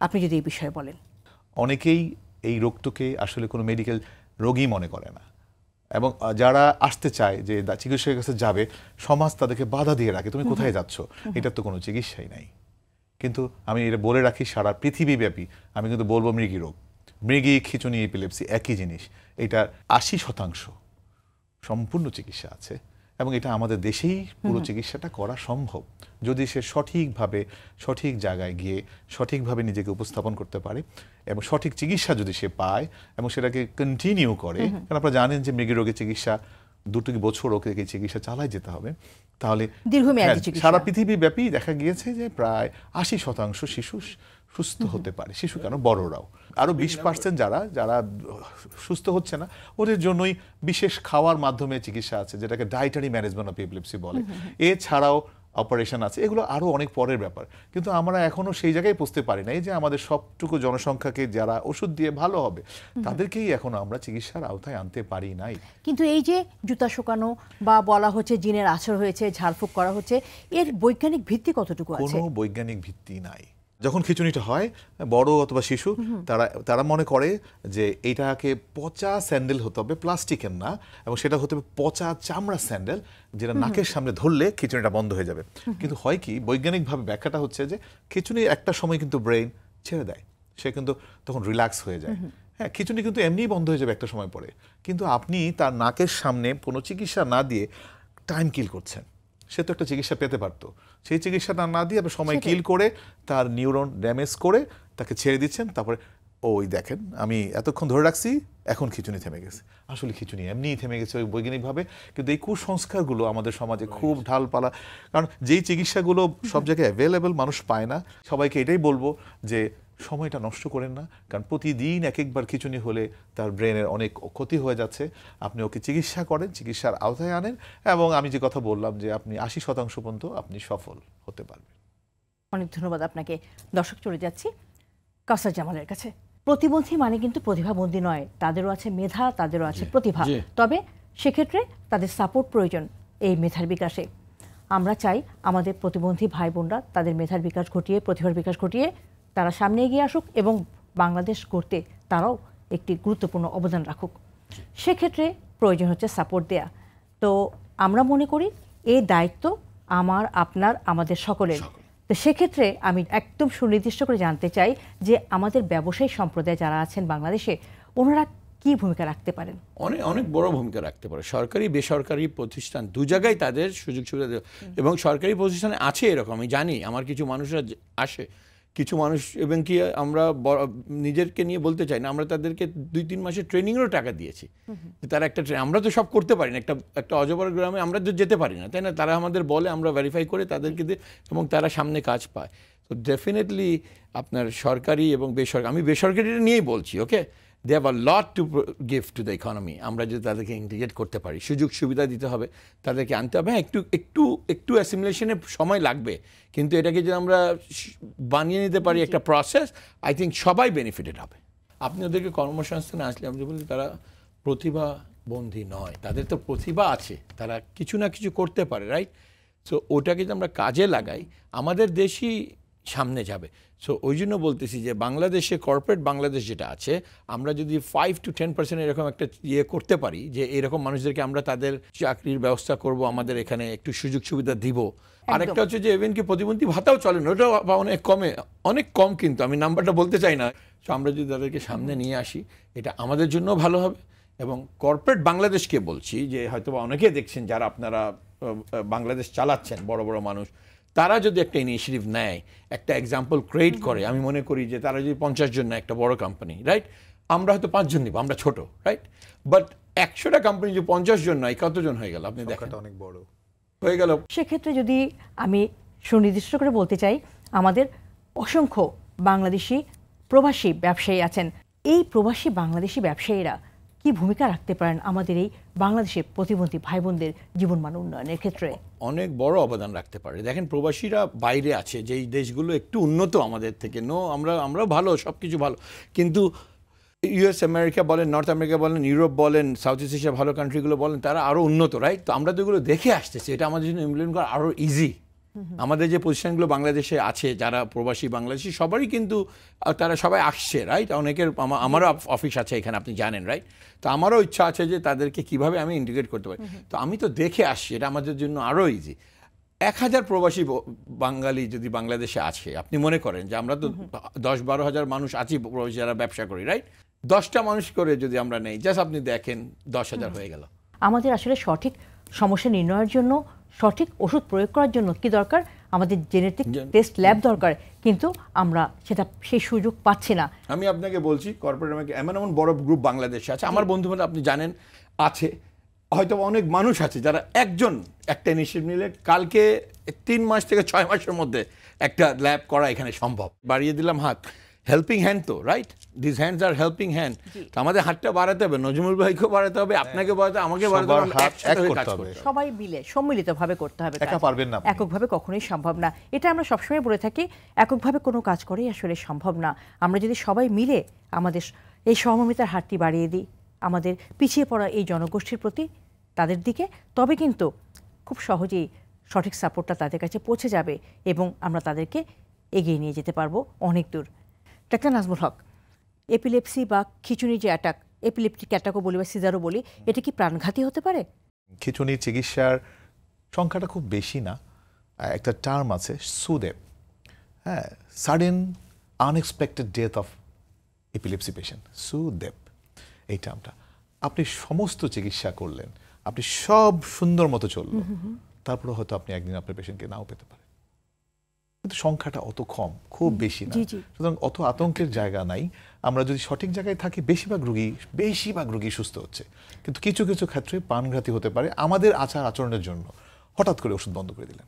আপনি যদি এই বিষয়ে বলেন। অনেকেই এই রোগটাকে আসলে কোনো মেডিকেল রোগই মনে করে না, এবং যারা আসতে চায় যে চিকিৎসকের কাছে যাবে, সমাজ তাদেরকে বাধা দিয়ে রাখে, তুমি কোথায় যাচ্ছ, এটার তো কোনো চিকিৎসাই নাই। কিন্তু আমি এটা বলে রাখি, সারা পৃথিবীব্যাপী আমি কিন্তু বলবো মৃগী রোগ, মৃগী, খিঁচুনি, এপিলেপসি একই জিনিস। এটার 80% সম্পূর্ণ চিকিৎসা আছে, এবং এটা আমাদের দেশেই পুরো চিকিৎসাটা করা সম্ভব যদি সে সঠিকভাবে সঠিক জায়গায় গিয়ে সঠিকভাবে নিজেকে উপস্থাপন করতে পারে এবং সঠিক চিকিৎসা যদি সে পায় এবং সেটাকে কন্টিনিউ করে। কারণ আপনারা জানেন যে মৃগী রোগের চিকিৎসা 2 বছর ওকে চিকিৎসা চালায় যেতে হবে, তাহলে সারা পৃথিবী ব্যাপী দেখা গিয়েছে যে প্রায় 80% শিশু সুস্থ হতে পারে। শিশু কেন, বড়রাও। আরো 20% যারা সুস্থ হচ্ছে না, ওদের জন্যই বিশেষ খাওয়ার মাধ্যমে চিকিৎসা আছে, যেটাকে ডায়েটারি ম্যানেজমেন্ট অফ এপিলেপসি বলে। এছাড়াও অপারেশন আছে, এগুলো আরো অনেক পরের ব্যাপার। কিন্তু আমরা এখনো সেই জায়গায় পৌঁছতে পারি নাই যে আমাদের সবটুকু জনসংখ্যাকে যারা ওষুধ দিয়ে ভালো হবে তাদেরকেই এখনো আমরা চিকিৎসার আওতায় আনতে পারি নাই। কিন্তু এই যে জুতা শুকানো বা বলা হচ্ছে জিনের আছর হয়েছে, ঝাড়ফুঁক করা হচ্ছে, এর বৈজ্ঞানিক ভিত্তি কতটুকু আছে? কোনো বৈজ্ঞানিক ভিত্তি নাই। যখন খিঁচুনিটা হয়, বড় অথবা শিশু, তারা মনে করে যে এইটাকে পচা স্যান্ডেল হতে হবে, প্লাস্টিকের না, এবং সেটা হতে হবে পচা চামড়া স্যান্ডেল, যেটা নাকের সামনে ধরলে খিঁচুনিটা বন্ধ হয়ে যাবে। কিন্তু হয় কি, বৈজ্ঞানিকভাবে ব্যাখ্যাটা হচ্ছে যে খিঁচুনি একটা সময় কিন্তু ব্রেন ছেড়ে দেয়, সে কিন্তু তখন রিল্যাক্স হয়ে যায়। হ্যাঁ, খিঁচুনি কিন্তু এমনিই বন্ধ হয়ে যাবে একটা সময় পরে, কিন্তু আপনি তার নাকের সামনে কোনো চিকিৎসা না দিয়ে টাইম কিল করছেন। সে তো একটা চিকিৎসা পেতে পারতো, সেই চিকিৎসাটা না দিয়ে আপনি সময় কিল করে তার নিউরন ড্যামেজ করে তাকে ছেড়ে দিচ্ছেন। তারপরে ওই দেখেন আমি এতক্ষণ ধরে রাখছি, এখন খিঁচুনি থেমে গেছে। আসলে খিঁচুনি এমনিই থেমে গেছে ওই বৈজ্ঞানিকভাবে, কিন্তু এই কুসংস্কারগুলো আমাদের সমাজে খুব ঢালপালা। কারণ যেই চিকিৎসাগুলো সব জায়গায় অ্যাভেলেবেল, মানুষ পায় না। সবাইকে এটাই বলবো যে সময়টা নষ্ট করেন না, কারণ প্রতিদিন একবার খিঁচুনি হলে তার ব্রেনের অনেক ক্ষতি হয়ে যাচ্ছে। আপনি ওকে চিকিৎসা করেন, চিকিৎসার আওতায় আনেন, এবং আমি যে কথা বললাম যে আপনি 80% পর্যন্ত আপনি সফল হতে পারবেন। অনেক ধন্যবাদ আপনাকে। দর্শক, চলে যাচ্ছি কাউসার জামালের কাছে। প্রতিবন্ধী মানে কিন্তু প্রতিভাবন্ধী নয়, তাদেরও আছে মেধা, তাদেরও আছে প্রতিভা। তবে সেক্ষেত্রে তাদের সাপোর্ট প্রয়োজন এই মেধার বিকাশে। আমরা চাই আমাদের প্রতিবন্ধী ভাই বোনরা তাদের মেধার বিকাশ ঘটিয়ে, প্রতিভার বিকাশ ঘটিয়ে তারা সামনে এগিয়ে আসুক এবং বাংলাদেশ গড়তে তারাও একটি গুরুত্বপূর্ণ অবদান রাখুক। সেক্ষেত্রে প্রয়োজন হচ্ছে সাপোর্ট দেয়া। তো আমরা মনে করি এই দায়িত্ব আমার, আপনার, আমাদের সকলের। তো সেক্ষেত্রে আমি একদম সুনির্দিষ্ট করে জানতে চাই যে আমাদের ব্যবসায়ী সম্প্রদায় যারা আছেন বাংলাদেশে, ওনারা কি ভূমিকা রাখতে পারেন? অনেক বড় ভূমিকা রাখতে পারে। সরকারি বেসরকারি প্রতিষ্ঠান দু জায়গায় তাদের সুযোগ সুবিধা দেয়, এবং সরকারি প্রতিষ্ঠানে আছে এরকম। আমি জানি আমার কিছু মানুষরা আসে, কিছু মানুষ, এবং কি আমরা নিজেরকে নিয়ে বলতে চাই না, আমরা তাদেরকে 2-3 মাসের ট্রেনিংয়েরও টাকা দিয়েছি। তারা আমরা তো সব করতে পারি না, একটা অজপাড়া গ্রামে আমরা তো যেতে পারি না, তাই না? তারা আমাদের বলে, আমরা ভেরিফাই করে তাদেরকে দিই, এবং তারা সামনে কাজ পায়। তো ডেফিনেটলি আপনার সরকারি এবং বেসরকারি, আমি বেসরকারিটা নিয়েই বলছি, okay, they have a lot to give to the economy. আমরা যদি তাদেরকে ইন্টিগ্রেট করতে পারি, সুযোগ সুবিধা দিতে হবে, তাদেরকে আনতে হবে। একটু অ্যাসিমিলেশনে সময় লাগবে, কিন্তু এটাকে যদি আমরা বানিয়ে নিতে পারি একটা প্রসেস, আই থিঙ্ক সবাই বেনিফিটেড হবে। আপনি ওদেরকে কর্মসংস্থানে আসলে আমি বলি তারা প্রতিভাবন্ধী নয়, তাদের তো প্রতিভা আছে, তারা কিছু না কিছু করতে পারে, রাইট? সো ওটাকে যদি আমরা কাজে লাগাই, আমাদের দেশই সামনে যাবে। সো ওই জন্য বলতেছি যে বাংলাদেশে, কর্পোরেট বাংলাদেশ যেটা আছে, আমরা যদি 5-10% এরকম একটা করতে পারি, যে এরকম মানুষদেরকে আমরা তাদের চাকরির ব্যবস্থা করব, আমাদের এখানে একটু সুযোগ সুবিধা দিব। আরেকটা হচ্ছে যে ইভেন কি প্রতিবন্ধী ভাতাও চলে না, ওটাও অনেক কম, কিন্তু আমি নাম্বারটা বলতে চাই না। সো আমরা যদি তাদেরকে সামনে নিয়ে আসি, এটা আমাদের জন্য ভালো হবে এবং কর্পোরেট বাংলাদেশকে বলছি যে হয়তো অনেকে দেখছেন যারা আপনারা বাংলাদেশ চালাচ্ছেন বড় বড় মানুষ, তারা যদি একটা ইনিশিয়েটিভ নেয়, একটা এক্সাম্পল ক্রিয়েট করে, আমি মনে করি যে তারা যদি 50 জন নেয় একটা বড় কোম্পানি, রাইট, আমরা হয়তো 5 জন নিব, আমরা ছোট, রাইট, বাট 100টা কোম্পানি যে 50 জন নয়, কতজন হয়ে গেল আপনি দেখেন, অনেক বড় হয়ে গেল। সেক্ষেত্রে যদি আমি সুনির্দিষ্ট করে বলতে চাই, আমাদের অসংখ্য বাংলাদেশি প্রবাসী ব্যবসায়ী আছেন। এই প্রবাসী বাংলাদেশি ব্যবসায়ীরা কি ভূমিকা রাখতে পারেন আমাদের এই বাংলাদেশের প্রতিবন্ধী ভাই বোনদের জীবনমান উন্নয়নের ক্ষেত্রে? অনেক বড় অবদান রাখতে পারে। দেখেন, প্রবাসীরা বাইরে আছে, যেই দেশগুলো একটু উন্নত আমাদের থেকে, আমরা ভালো, সব কিছু ভালো, কিন্তু ইউএস আমেরিকা বলেন, নর্থ আমেরিকা বলেন, ইউরোপ বলেন, সাউথ ইস্ট এশিয়া ভালো কান্ট্রিগুলো বলেন, তারা আরও উন্নত, রাইট? তো আমরা তো এগুলো দেখে আসতেছি, এটা আমাদের জন্য ইমপ্লিমেন্ট করা আরও ইজি। আমাদের যে পজিশনগুলো বাংলাদেশে আছে, যারা প্রবাসী বাংলাদেশি সবারই কিন্তু তারা সবাই আসছে, রাইট? অনেকের, আমারও অফিস আছে এখানে, আপনি জানেন, রাইট? তো আমারও ইচ্ছা আছে যে তাদেরকে কিভাবে আমি ইন্টিগ্রেট করতে পারি। তো আমি তো দেখে আসছি, এটা আমাদের জন্য আরও ইজি। 1000 প্রবাসী বাঙালি যদি বাংলাদেশে আছে, আপনি মনে করেন যে আমরা তো 10-12 হাজার মানুষ আছি প্রবাসী যারা ব্যবসা করি, রাইট? 10টা মানুষ করে যদি আমরা নেই, জাস্ট আপনি দেখেন 10,000 হয়ে গেল। আমাদের আসলে সঠিক সমস্যা নির্ণয়ের জন্য, সঠিক ওষুধ প্রয়োগ করার জন্য কি দরকার? আমাদের জেনেটিক টেস্ট ল্যাব দরকার, কিন্তু আমরা সেই সুযোগ পাচ্ছি না। আমি আপনাকে বলছি, কর্পোরেট এমন বড় গ্রুপ বাংলাদেশে আছে, আমার বন্ধু বান্ধব আপনি জানেন আছে, হয়তো অনেক মানুষ আছে যারা একজন একটা ইনিশিয়েটিভ নিলে কালকে 3 মাস থেকে 6 মাসের মধ্যে একটা ল্যাব করা এখানে সম্ভব। বাড়িয়ে দিলাম হাত, হেল্পিং হ্যান্ড তো, right? This hands R helping hand. তো আমাদের হাতটা বাড়াতে হবে, নজমুল ভাইকেও বাড়াতে হবে, আপনাকে বাড়াতে হবে, আমাকে বাড়াতে হবে, সবাই মিলে সম্মিলিতভাবে করতে হবে। একা পারবেন না, এককভাবে কখনোই সম্ভব না। এটা আমরা সবসময় বলে থাকি, এককভাবে কোনো কাজ করেই আসলে সম্ভব না। আমরা যদি সবাই মিলে আমাদের এই সহমর্মিতার হাতটি বাড়িয়ে দিই আমাদের পিছিয়ে পড়া এই জনগোষ্ঠীর প্রতি, তাদের দিকে, তবে কিন্তু খুব সহজেই সঠিক সাপোর্টটা তাদের কাছে পৌঁছে যাবে এবং আমরা তাদেরকে এগিয়ে নিয়ে যেতে পারবো অনেক দূর। ডাক্তার নাজমুল হক, এপিলেপসি বা খিঁচুনি যে অ্যাটাক, এপিলেপটিক অ্যাটাকও বলি বা সিজারও বলি, এটা কি প্রাণঘাতী হতে পারে? খিঁচুনি চিকিৎসার সংখ্যাটা খুব বেশি না। একটা টার্ম আছে সুদেপ, হ্যাঁ, sudden unexpected death of epilepsy patient, SUDEP এই টার্মটা। আপনি সমস্ত চিকিৎসা করলেন, আপনি সব সুন্দর মতো চলল, তারপরে হয়তো আপনি একদিন আপনার পেশেন্টকে নাও পেতে পারেন, কিন্তু সংখ্যাটা অত কম, খুব বেশি না। সুতরাং অত আতঙ্কের জায়গা নাই। আমরা যদি সঠিক জায়গায় থাকি, বেশিরভাগ রুগী সুস্থ হচ্ছে, কিন্তু কিছু কিছু ক্ষেত্রে প্রাণঘাতী হতে পারে আমাদের আচার আচরণের জন্য। হঠাৎ করে ওষুধ বন্ধ করে দিলেন,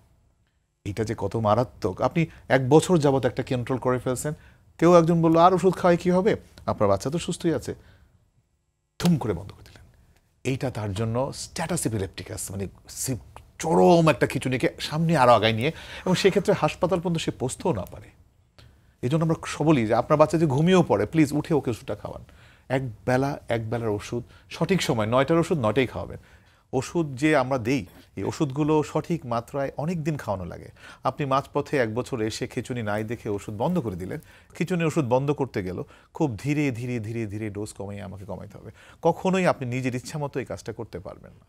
এটা যে কত মারাত্মক। আপনি 1 বছর যাবত একটা কন্ট্রোল করে ফেলছেন, কেউ একজন বললো আর ওষুধ খাওয়াই কি হবে, আপনার বাচ্চা তো সুস্থই আছে, থুম করে বন্ধ করে দিলেন। এইটা তার জন্য স্ট্যাটাস এপিলেপটিকাস, মানে চরম একটা খিঁচুনিকে সামনে আরো আগায় নিয়ে, এবং সেক্ষেত্রে হাসপাতাল পর্যন্ত সে পৌঁছতেও না পারে। এই জন্য আমরা বলি যে আপনার বাচ্চা যে ঘুমিয়েও পড়ে, প্লিজ উঠে ওকে ওষুধটা খাওয়ান। এক বেলার ওষুধ সঠিক সময়, 9টার ওষুধ 9টাই খাওয়াবেন। ওষুধ যে আমরা দেই, এই ওষুধগুলো সঠিক মাত্রায় অনেক দিন খাওয়ানো লাগে। আপনি মাঝপথে 1 বছর এসে খিঁচুনি নাই দেখে ওষুধ বন্ধ করে দিলেন, খিঁচুনির ওষুধ বন্ধ করতে গেল খুব ধীরে ধীরে ধীরে ধীরে ডোজ আমাকে কমাইতে হবে। কখনোই আপনি নিজের ইচ্ছা মতো এই কাজটা করতে পারবেন না।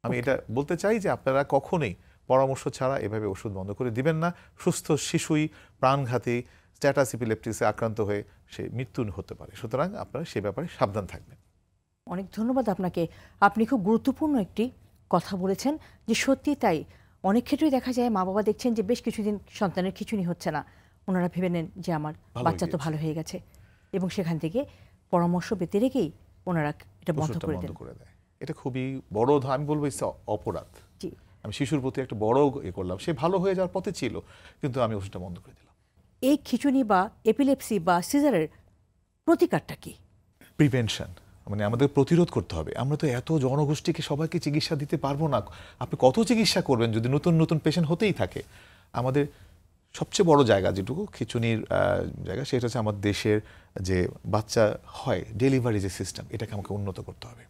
আমি এটা বলতে চাই যে আপনারা কখনোই পরামর্শ ছাড়া এভাবে ওষুধ বন্ধ করে দিবেন না। সুস্থ শিশুই প্রাণঘাতী স্ট্যাটাস এপিলেপটিসে আক্রান্ত হয়ে সে মৃত্যু হতে পারে, সুতরাং আপনারা সে ব্যাপারে সাবধান থাকবেন। অনেক ধন্যবাদ আপনাকে। আপনি খুব গুরুত্বপূর্ণ একটি কথা বলেছেন, যে সত্যি তাই। অনেক ক্ষেত্রেই দেখা যায় মা বাবা দেখছেন যে বেশ কিছুদিন সন্তানের খিঁচুনি হচ্ছে না, ওনারা ভেবে নেন যে আমার বাচ্চা তো ভালো হয়ে গেছে, এবং সেখান থেকে পরামর্শ পেতে রেখেই ওনারা এটা বন্ধ করে দেয়। এটা খুবই বড়, আমি বলবো অপরাধ। আমি শিশুর প্রতি একটা বড় করলাম, সে ভালো হয়ে যাওয়ার পথে ছিল, কিন্তু আমি ওষুধটা বন্ধ করে দিলাম। এই খিঁচুনি বা এপিলেপসি বা সিজারের প্রতিকারটা কি? প্রিভেনশন, মানে আমাদের প্রতিরোধ করতে হবে। আমরা তো এত জনগোষ্ঠীকে সবাইকে চিকিৎসা দিতে পারবো না। আপনি কত চিকিৎসা করবেন যদি নতুন নতুন পেশেন্ট হতেই থাকে? আমাদের সবচেয়ে বড় জায়গা যেটুকু খিঁচুনির জায়গা, সেটা হচ্ছে আমাদের দেশের যে বাচ্চা হয় ডেলিভারি যে সিস্টেম, এটাকে আমাকে উন্নত করতে হবে।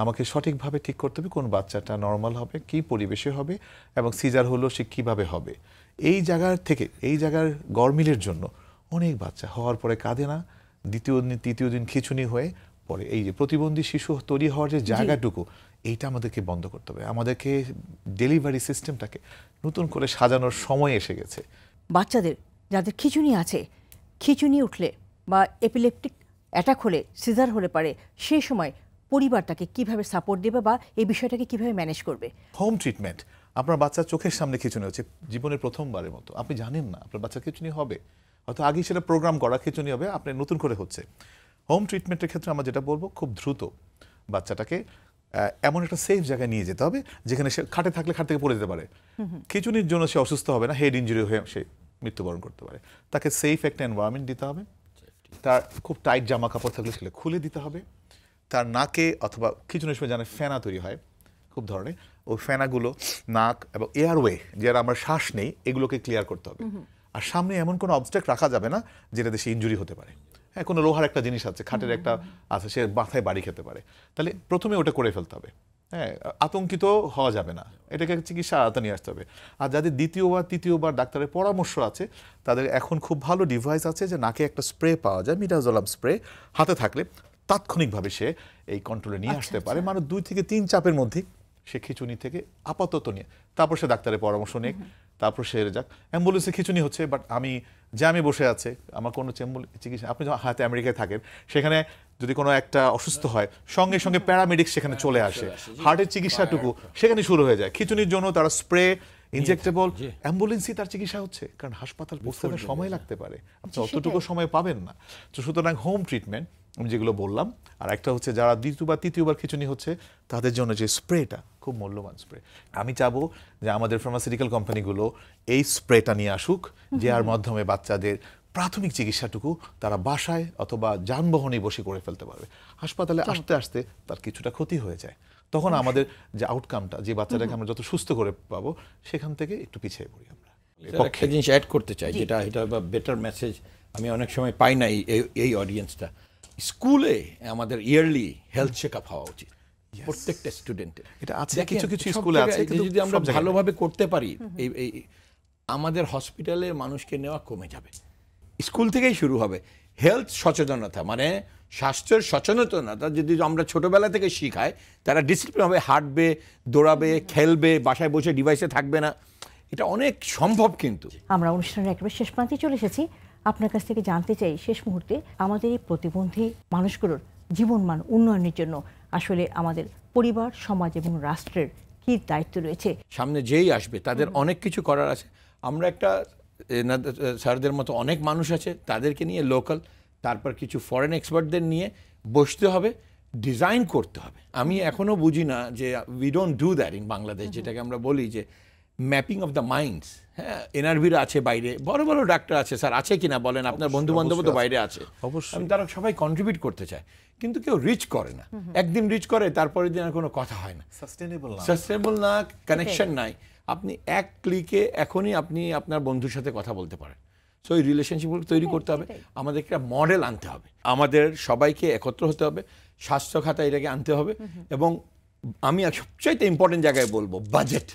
আমাকে সঠিকভাবে ঠিক করতে হবে কোন বাচ্চাটা নর্মাল হবে, কি পরিবেশে হবে, এবং সিজার হলো সে কীভাবে হবে। এই জায়গার থেকে, এই জায়গার গরমিলের জন্য অনেক বাচ্চা হওয়ার পরে কাঁদে না, দ্বিতীয় দিন তৃতীয় দিন খিঁচুনি হয়ে পরে। এই যে প্রতিবন্ধী শিশু তৈরি হওয়ার যে জায়গাটুকু, এইটা আমাদেরকে বন্ধ করতে হবে। আমাদেরকে ডেলিভারি সিস্টেমটাকে নতুন করে সাজানোর সময় এসে গেছে। বাচ্চাদের যাদের খিঁচুনি আছে, খিঁচুনি উঠলে বা এপিলেপটিক অ্যাটাক হলে, সিজার হলে পারে, সেই সময় পরিবার তাকে কিভাবে সাপোর্ট দেবে বা এই বিষয়টাকে কিভাবে ম্যানেজ করবে? হোম ট্রিটমেন্ট, আপনার বাচ্চার চোখের সামনে খিঁচুনি হচ্ছে জীবনের প্রথমবারের মতো, আপনি জানেন না আপনার বাচ্চার খিঁচুনি হবে, হয়তো আগেই সেটা প্রোগ্রাম করা খিঁচুনি হবে, আপনার নতুন করে হচ্ছে। হোম ট্রিটমেন্টের ক্ষেত্রে আমরা যেটা বলবো, খুব দ্রুত বাচ্চাটাকে এমন একটা সেফ জায়গায় নিয়ে যেতে হবে যেখানে সে খাটে থাকলে খাট থেকে পড়ে যেতে পারে, খিঁচুনির জন্য সে অসুস্থ হবে না, হেড ইঞ্জুরি হয়ে সে মৃত্যুবরণ করতে পারে। তাকে সেফ একটা এনভায়রনমেন্ট দিতে হবে, তার খুব টাইট জামা কাপড় থাকলে সেগুলো খুলে দিতে হবে, তার নাকে অথবা খিঁচুনির সময় জানে ফেনা তৈরি হয় খুব ধরনের, ওই ফেনাগুলো নাক এবং এয়ারওয়ে, যারা আমরা শ্বাস নেই, এগুলোকে ক্লিয়ার করতে হবে। আর সামনে এমন কোনো অবস্ট্রাক্ট রাখা যাবে না যেটাতে সে ইনজুরি হতে পারে। হ্যাঁ, কোনো লোহার একটা জিনিস আছে, খাটের একটা আছে, সে মাথায় বাড়ি খেতে পারে, তাহলে প্রথমে ওটা করে ফেলতে হবে। হ্যাঁ, আতঙ্কিত হওয়া যাবে না, এটাকে চিকিৎসা আওতা নিয়ে আসতে হবে। আর যাদের দ্বিতীয়বার তৃতীয়বার ডাক্তারের পরামর্শ আছে, তাদের এখন খুব ভালো ডিভাইস আছে যে নাকে একটা স্প্রে পাওয়া যায়, মিডাজোলাম স্প্রে, হাতে থাকলে তাৎক্ষণিকভাবে সে এই কন্ট্রোলে নিয়ে আসতে পারে। মানে 2 থেকে 3 চাপের মধ্যে সে খিঁচুনি থেকে আপাতত নিয়ে, তারপর সে ডাক্তারের পরামর্শ নেই, তারপর সে যাক। অ্যাম্বুলেন্সে খিঁচুনি হচ্ছে, বাট আমি জ্যামে বসে আছে, আমার কোনো চিকিৎসা, আপনি যখন হাতে আমেরিকায় থাকেন, সেখানে যদি কোনো একটা অসুস্থ হয়, সঙ্গে সঙ্গে প্যারামেডিক্স সেখানে চলে আসে, হার্টের চিকিৎসাটুকু সেখানে শুরু হয়ে যায়। খিঁচুনির জন্য তারা স্প্রে, ইনজেক্টেবল, অ্যাম্বুলেন্সই তার চিকিৎসা হচ্ছে, কারণ হাসপাতাল পৌঁছতে সময় লাগতে পারে, আপনি অতটুকু সময় পাবেন না। তো সুতরাং হোম ট্রিটমেন্ট আমি যেগুলো বললাম, আর একটা হচ্ছে যারা দ্বিতীয়বার তৃতীয়বার খিঁচুনি হচ্ছে, তাদের জন্য যে স্প্রেটা খুব মূল্যবান স্প্রে, আমি চাবো যে আমাদের ফার্মাসিউটিক্যাল কোম্পানিগুলো এই স্প্রেটা নিয়ে আসুক, যার মাধ্যমে বাচ্চাদের প্রাথমিক চিকিৎসাটুকু তারা বাসায় অথবা যানবাহনে বসে করে ফেলতে পারবে। হাসপাতালে আসতে আসতে তার কিছুটা ক্ষতি হয়ে যায়, তখন আমাদের যে আউটকামটা, যে বাচ্চাটাকে আমরা যত সুস্থ করে পাবো, সেখান থেকে একটু পিছিয়ে পড়ি আমরা। একটা জিনিস অ্যাড করতে চাই, যেটা এটা বেটার মেসেজ আমি অনেক সময় পাই না এই অডিয়েন্সটা। স্কুলে আমাদের ইয়ারলি হেলথ চেক আপ হওয়া উচিত প্রত্যেকটা স্টুডেন্টের। এটা আছে, কিছু কিছু স্কুলে আছে, যদি আমরা ভালোভাবে করতে পারি, এই আমাদের হসপিটালে মানুষকে নেওয়া কমে যাবে। স্কুল থেকেই শুরু হবে হেলথ সচেতনতা, মানে স্বাস্থ্যের সচেতনতা যদি আমরা ছোটবেলা থেকে শিখাই, তারা ডিসিপ্লিন হবে, হাঁটবে, দৌড়াবে, খেলবে, বাসায় বসে ডিভাইসে থাকবে না। এটা অনেক সম্ভব। কিন্তু আমরা অনুষ্ঠানের একেবারে শেষ প্রান্তে চলে এসেছি। আপনার কাছ থেকে জানতে চাই, শেষ মুহূর্তে আমাদের এই প্রতিবন্ধী মানুষগুলোর জীবনমান উন্নয়নের জন্য আসলে আমাদের পরিবার, সমাজ এবং রাষ্ট্রের কি দায়িত্ব রয়েছে? সামনে যেই আসবে তাদের অনেক কিছু করার আছে। আমরা একটা স্যারদের মতো অনেক মানুষ আছে, তাদেরকে নিয়ে লোকাল, তারপর কিছু ফরেন এক্সপার্টদের নিয়ে বসতে হবে, ডিজাইন করতে হবে। আমি এখনো বুঝি না যে we don't do that in Bangladesh, যেটাকে আমরা বলি যে ম্যাপিং অফ দ্য মাইন্ডস। হ্যাঁ, এনআরভিরা আছে বাইরে, বড় বড় ডাক্তার আছে, স্যার আছে কিনা বলেন, আপনার বন্ধু বান্ধব তো বাইরে আছে, অবশ্যই তারা সবাই কন্ট্রিবিউট করতে চায়, কিন্তু কেউ রিচ করে না। একদিন রিচ করে, তারপরের দিন আর কোনো কথা হয় না, সাস্টেনেবল না, কানেকশন নাই। আপনি এক ক্লিকে এখনই আপনি আপনার বন্ধুর সাথে কথা বলতে পারেন। সো এই রিলেশনশিপগুলো তৈরি করতে হবে, আমাদের একটা মডেল আনতে হবে, আমাদের সবাইকে একত্র হতে হবে, স্বাস্থ্য খাতা এটাকে আনতে হবে। এবং আমি সবচাইতে ইম্পর্টেন্ট জায়গায় বলবো, বাজেট।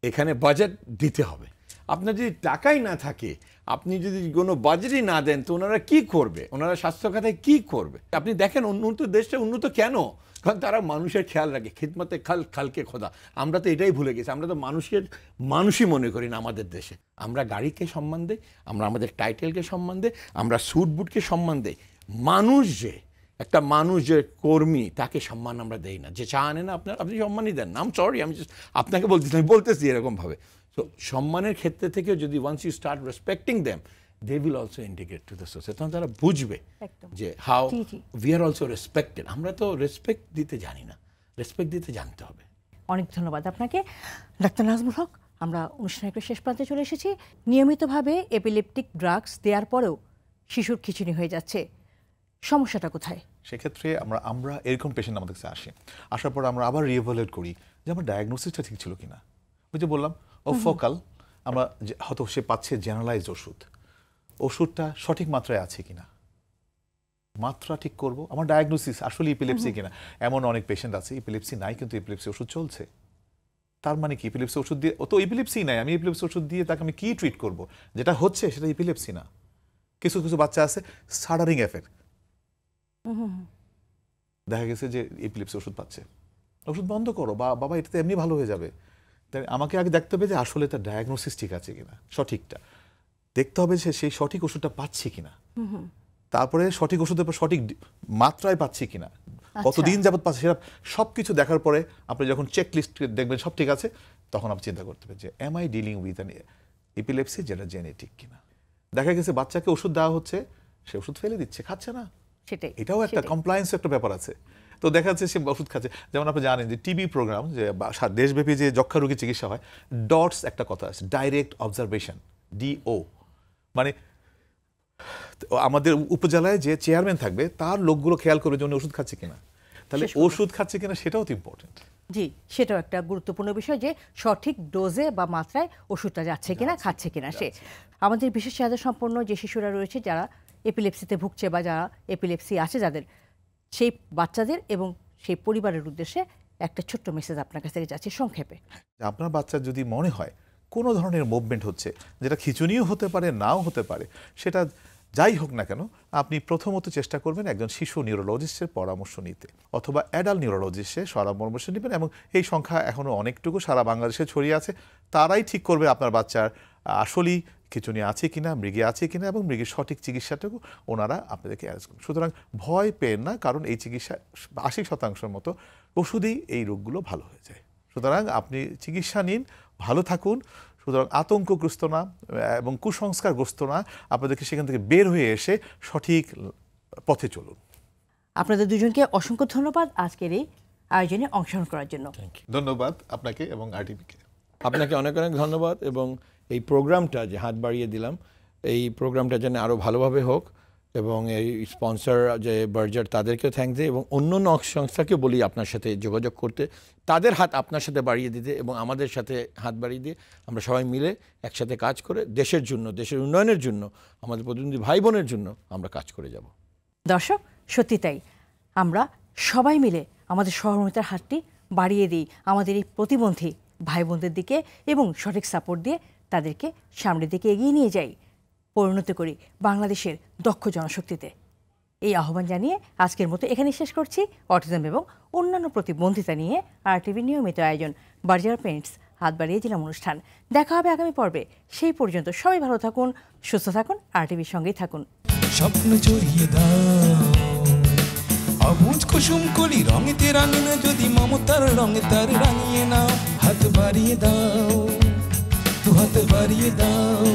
এখানে বাজেট দিতে হবে। আপনার যদি টাকাই না থাকে, আপনি যদি কোনো বাজেটই না দেন, তো ওনারা কি করবে? ওনারা স্বাস্থ্য খাতায় কি করবে? আপনি দেখেন উন্নত দেশটা উন্নত কেন? কারণ তারা মানুষের খেয়াল রাখে, খিদমতে খালকে খোদা। আমরা তো এটাই ভুলে গেছি, আমরা তো মানুষই মনে করি না আমাদের দেশে। আমরা গাড়িকে সম্মান দেই, আমরা আমাদের টাইটেলকে সম্মান দেই, আমরা স্যুট বুটকে সম্মান দেই। মানুষ যে একটা মানুষ যে কর্মী, তাকে সম্মান আমরা দেই না। যে চা আনে না আপনি সম্মানই দেন না। সরি, আমি আপনাকে বলতেছি এরকমভাবে। তো সম্মানের ক্ষেত্রে থেকে যদি once you start respecting them, they will also integrate to the society. তখন তারা বুঝবে যে how we are also respected. আমরা তো রেসপেক্ট দিতে জানি না, রেসপেক্ট দিতে জানতে হবে। অনেক ধন্যবাদ আপনাকে, ডাক্তার নাজমুল হক। আমরা অনুষ্ঠানের একটা শেষ প্রান্তে চলে এসেছি। নিয়মিতভাবে এপিলেপটিক ড্রাগস দেওয়ার পরেও শিশুর খিঁচুনি হয়ে যাচ্ছে, সমস্যাটা কোথায়? সেক্ষেত্রে আমরা এরকম পেশেন্ট আমাদের কাছে আসে, আসার পর আমরা আবার রিএভালুয়েট করি যে আমার ডায়াগনোসিসটা ঠিক ছিল কিনা। ওই যে বললাম ও ফোকাল, আমরা হয়তো সে পাচ্ছে জেনারেলাইজড ওষুধটা সঠিক মাত্রায় আছে কিনা, মাত্রা ঠিক করব। আমার ডায়াগনোসিস আসলে ইপিলেপসি কিনা। এমন অনেক পেশেন্ট আছে ইপিলেপসি নাই, কিন্তু ইপিলেপসি ওষুধ চলছে। তার মানে কি ইপিলেপসি ওষুধ দিয়ে, ও তো ইপিলেপসি নাই, আমি ইপিলেপসি ওষুধ দিয়ে তাকে আমি কি ট্রিট করব? যেটা হচ্ছে সেটা ইপিলেপসি না। কিছু কিছু বাচ্চা আছে সাডারিং এফেক্ট, দেখা গেছে যে এপিলেপসি ওষুধ পাচ্ছে, ওষুধ বন্ধ করো, বা বাবা এটাতে এমনি ভালো হয়ে যাবে। তাই আমাকে আগে দেখতে হবে যে আসলে তার ডায়াগনোসিস ঠিক আছে কিনা, সঠিকটা দেখতে হবে যে সেই সঠিক ওষুধটা পাচ্ছে কিনা। তারপরে সঠিক ওষুধের পর সঠিক মাত্রায় পাচ্ছি কিনা, কতদিন যাবত পাচ্ছি, সেটা সব কিছু দেখার পরে আপনি যখন চেক লিস্ট দেখবেন সব ঠিক আছে, তখন আপনি চিন্তা করতে হবে যে am I dealing with an epilepsy যেটা জেনেটিক কিনা। দেখা গেছে বাচ্চাকে ওষুধ দেওয়া হচ্ছে, সে ওষুধ ফেলে দিচ্ছে, খাচ্ছে না, এটাও একটা কমপ্লায়েন্স একটা ব্যাপার আছে। তো দেখা যাচ্ছে সে ওষুধ খাচ্ছে। যেমন আপনি জানেন যে টিবি প্রোগ্রাম, যে দেশব্যাপী যে যক্ষা রোগী চিকিৎসা হয়, ডটস একটা কথা আছে, ডাইরেক্ট অবজারভেশন, DO, মানে আমাদের উপজেলায় যে চেয়ারম্যান থাকবে তার লোকগুলো খেয়াল করবে যে উনি ওষুধ খাচ্ছে কিনা, তাহলে ওষুধ খাচ্ছে কিনা সেটাও তো ইম্পর্টেন্ট। জি, সেটাও একটা গুরুত্বপূর্ণ বিষয় যে সঠিক ডোজে বা মাত্রায় ওষুধটা যাচ্ছে কিনা, খাচ্ছে কিনা সে। আমাদের বিশেষ চাহিদা সম্পন্ন যে শিশুরা রয়েছে যারা এপিলেপসিতে ভুগছে বা যারা এপিলেপসি আছে যাদের, সেই বাচ্চাদের এবং সেই পরিবারের উদ্দেশ্যে একটা ছোট্ট মেসেজ আপনার কাছ থেকে যাচ্ছে সংক্ষেপে। আপনার বাচ্চার যদি মনে হয় কোনো ধরনের মুভমেন্ট হচ্ছে, যেটা খিঁচুনিও হতে পারে, নাও হতে পারে, সেটা যাই হোক না কেন, আপনি প্রথমত চেষ্টা করবেন একজন শিশু নিউরোলজিস্টের পরামর্শ নিতে, অথবা অ্যাডাল্ট নিউরোলজিস্টের পরামর্শ নেবেন। এবং এই সংখ্যা এখনও অনেকটুকু সারা বাংলাদেশে ছড়িয়ে আছে। তারাই ঠিক করবে আপনার বাচ্চার আসলেই খিঁচুনি আছে কিনা, মৃগী আছে কিনা, এবং মৃগীর সঠিক চিকিৎসাটুকু ওনারা আপনাদেরকে অ্যারেঞ্জ করবেন। সুতরাং ভয় পেন না, কারণ এই চিকিৎসা 80% মতো ওষুধেই এই রোগগুলো ভালো হয়ে যায়। সুতরাং আপনি চিকিৎসা নিন, ভালো থাকুন। সুতরাং আতঙ্কগ্রস্ত না এবং কুসংস্কারগ্রস্ত না, আপনাদেরকে সেখান থেকে বের হয়ে এসে সঠিক পথে চলুন। আপনাদের দুজনকে অসংখ্য ধন্যবাদ আজকের এই আয়োজনে অংশগ্রহণ করার জন্য। ধন্যবাদ আপনাকে এবং RTVকে। আপনাকে অনেক অনেক ধন্যবাদ। এবং এই প্রোগ্রামটা যে হাত বাড়িয়ে দিলাম, এই প্রোগ্রামটা যেন আরও ভালোভাবে হোক, এবং এই স্পন্সর যে বার্জার তাদেরকেও থ্যাঙ্ক দিই, এবং অন্য সংস্থাকেও বলি আপনার সাথে যোগাযোগ করতে, তাদের হাত আপনার সাথে বাড়িয়ে দিতে, এবং আমাদের সাথে হাত বাড়িয়ে দিয়ে আমরা সবাই মিলে একসাথে কাজ করে দেশের জন্য, দেশের উন্নয়নের জন্য, আমাদের প্রতিনিধি ভাই বোনের জন্য আমরা কাজ করে যাব। দর্শক, সত্যি তাই, আমরা সবাই মিলে আমাদের সহমর্মিতার হাতটি বাড়িয়ে দিই আমাদের এই প্রতিবন্ধী ভাই বোনদের দিকে, এবং সঠিক সাপোর্ট দিয়ে তাদেরকে সামনের দিকে এগিয়ে নিয়ে যাই, পরিণত করি বাংলাদেশের দক্ষ জনশক্তিতে। এই আহ্বান জানিয়ে আজকের মতো এখানেই শেষ করছি। অটিজম এবং অন্যান্য প্রতিবন্ধিতা নিয়ে RTV নিয়মিত আয়োজন বার্জার পেন্টস হাত বাড়িয়ে দিলাম অনুষ্ঠান। দেখা হবে আগামী পর্বে। সেই পর্যন্ত সবাই ভালো থাকুন, সুস্থ থাকুন, RTVর সঙ্গেই থাকুন। স্বপ্ন জড়িয়ে দাও অবুঝ কুসুম কলি রঙেতে রাঙিয়ে, যদি মমতার রঙে তার রাঙিয়ে নাও, হাত বাড়িয়ে দাও, দু হাত বাড়িয়ে দাও।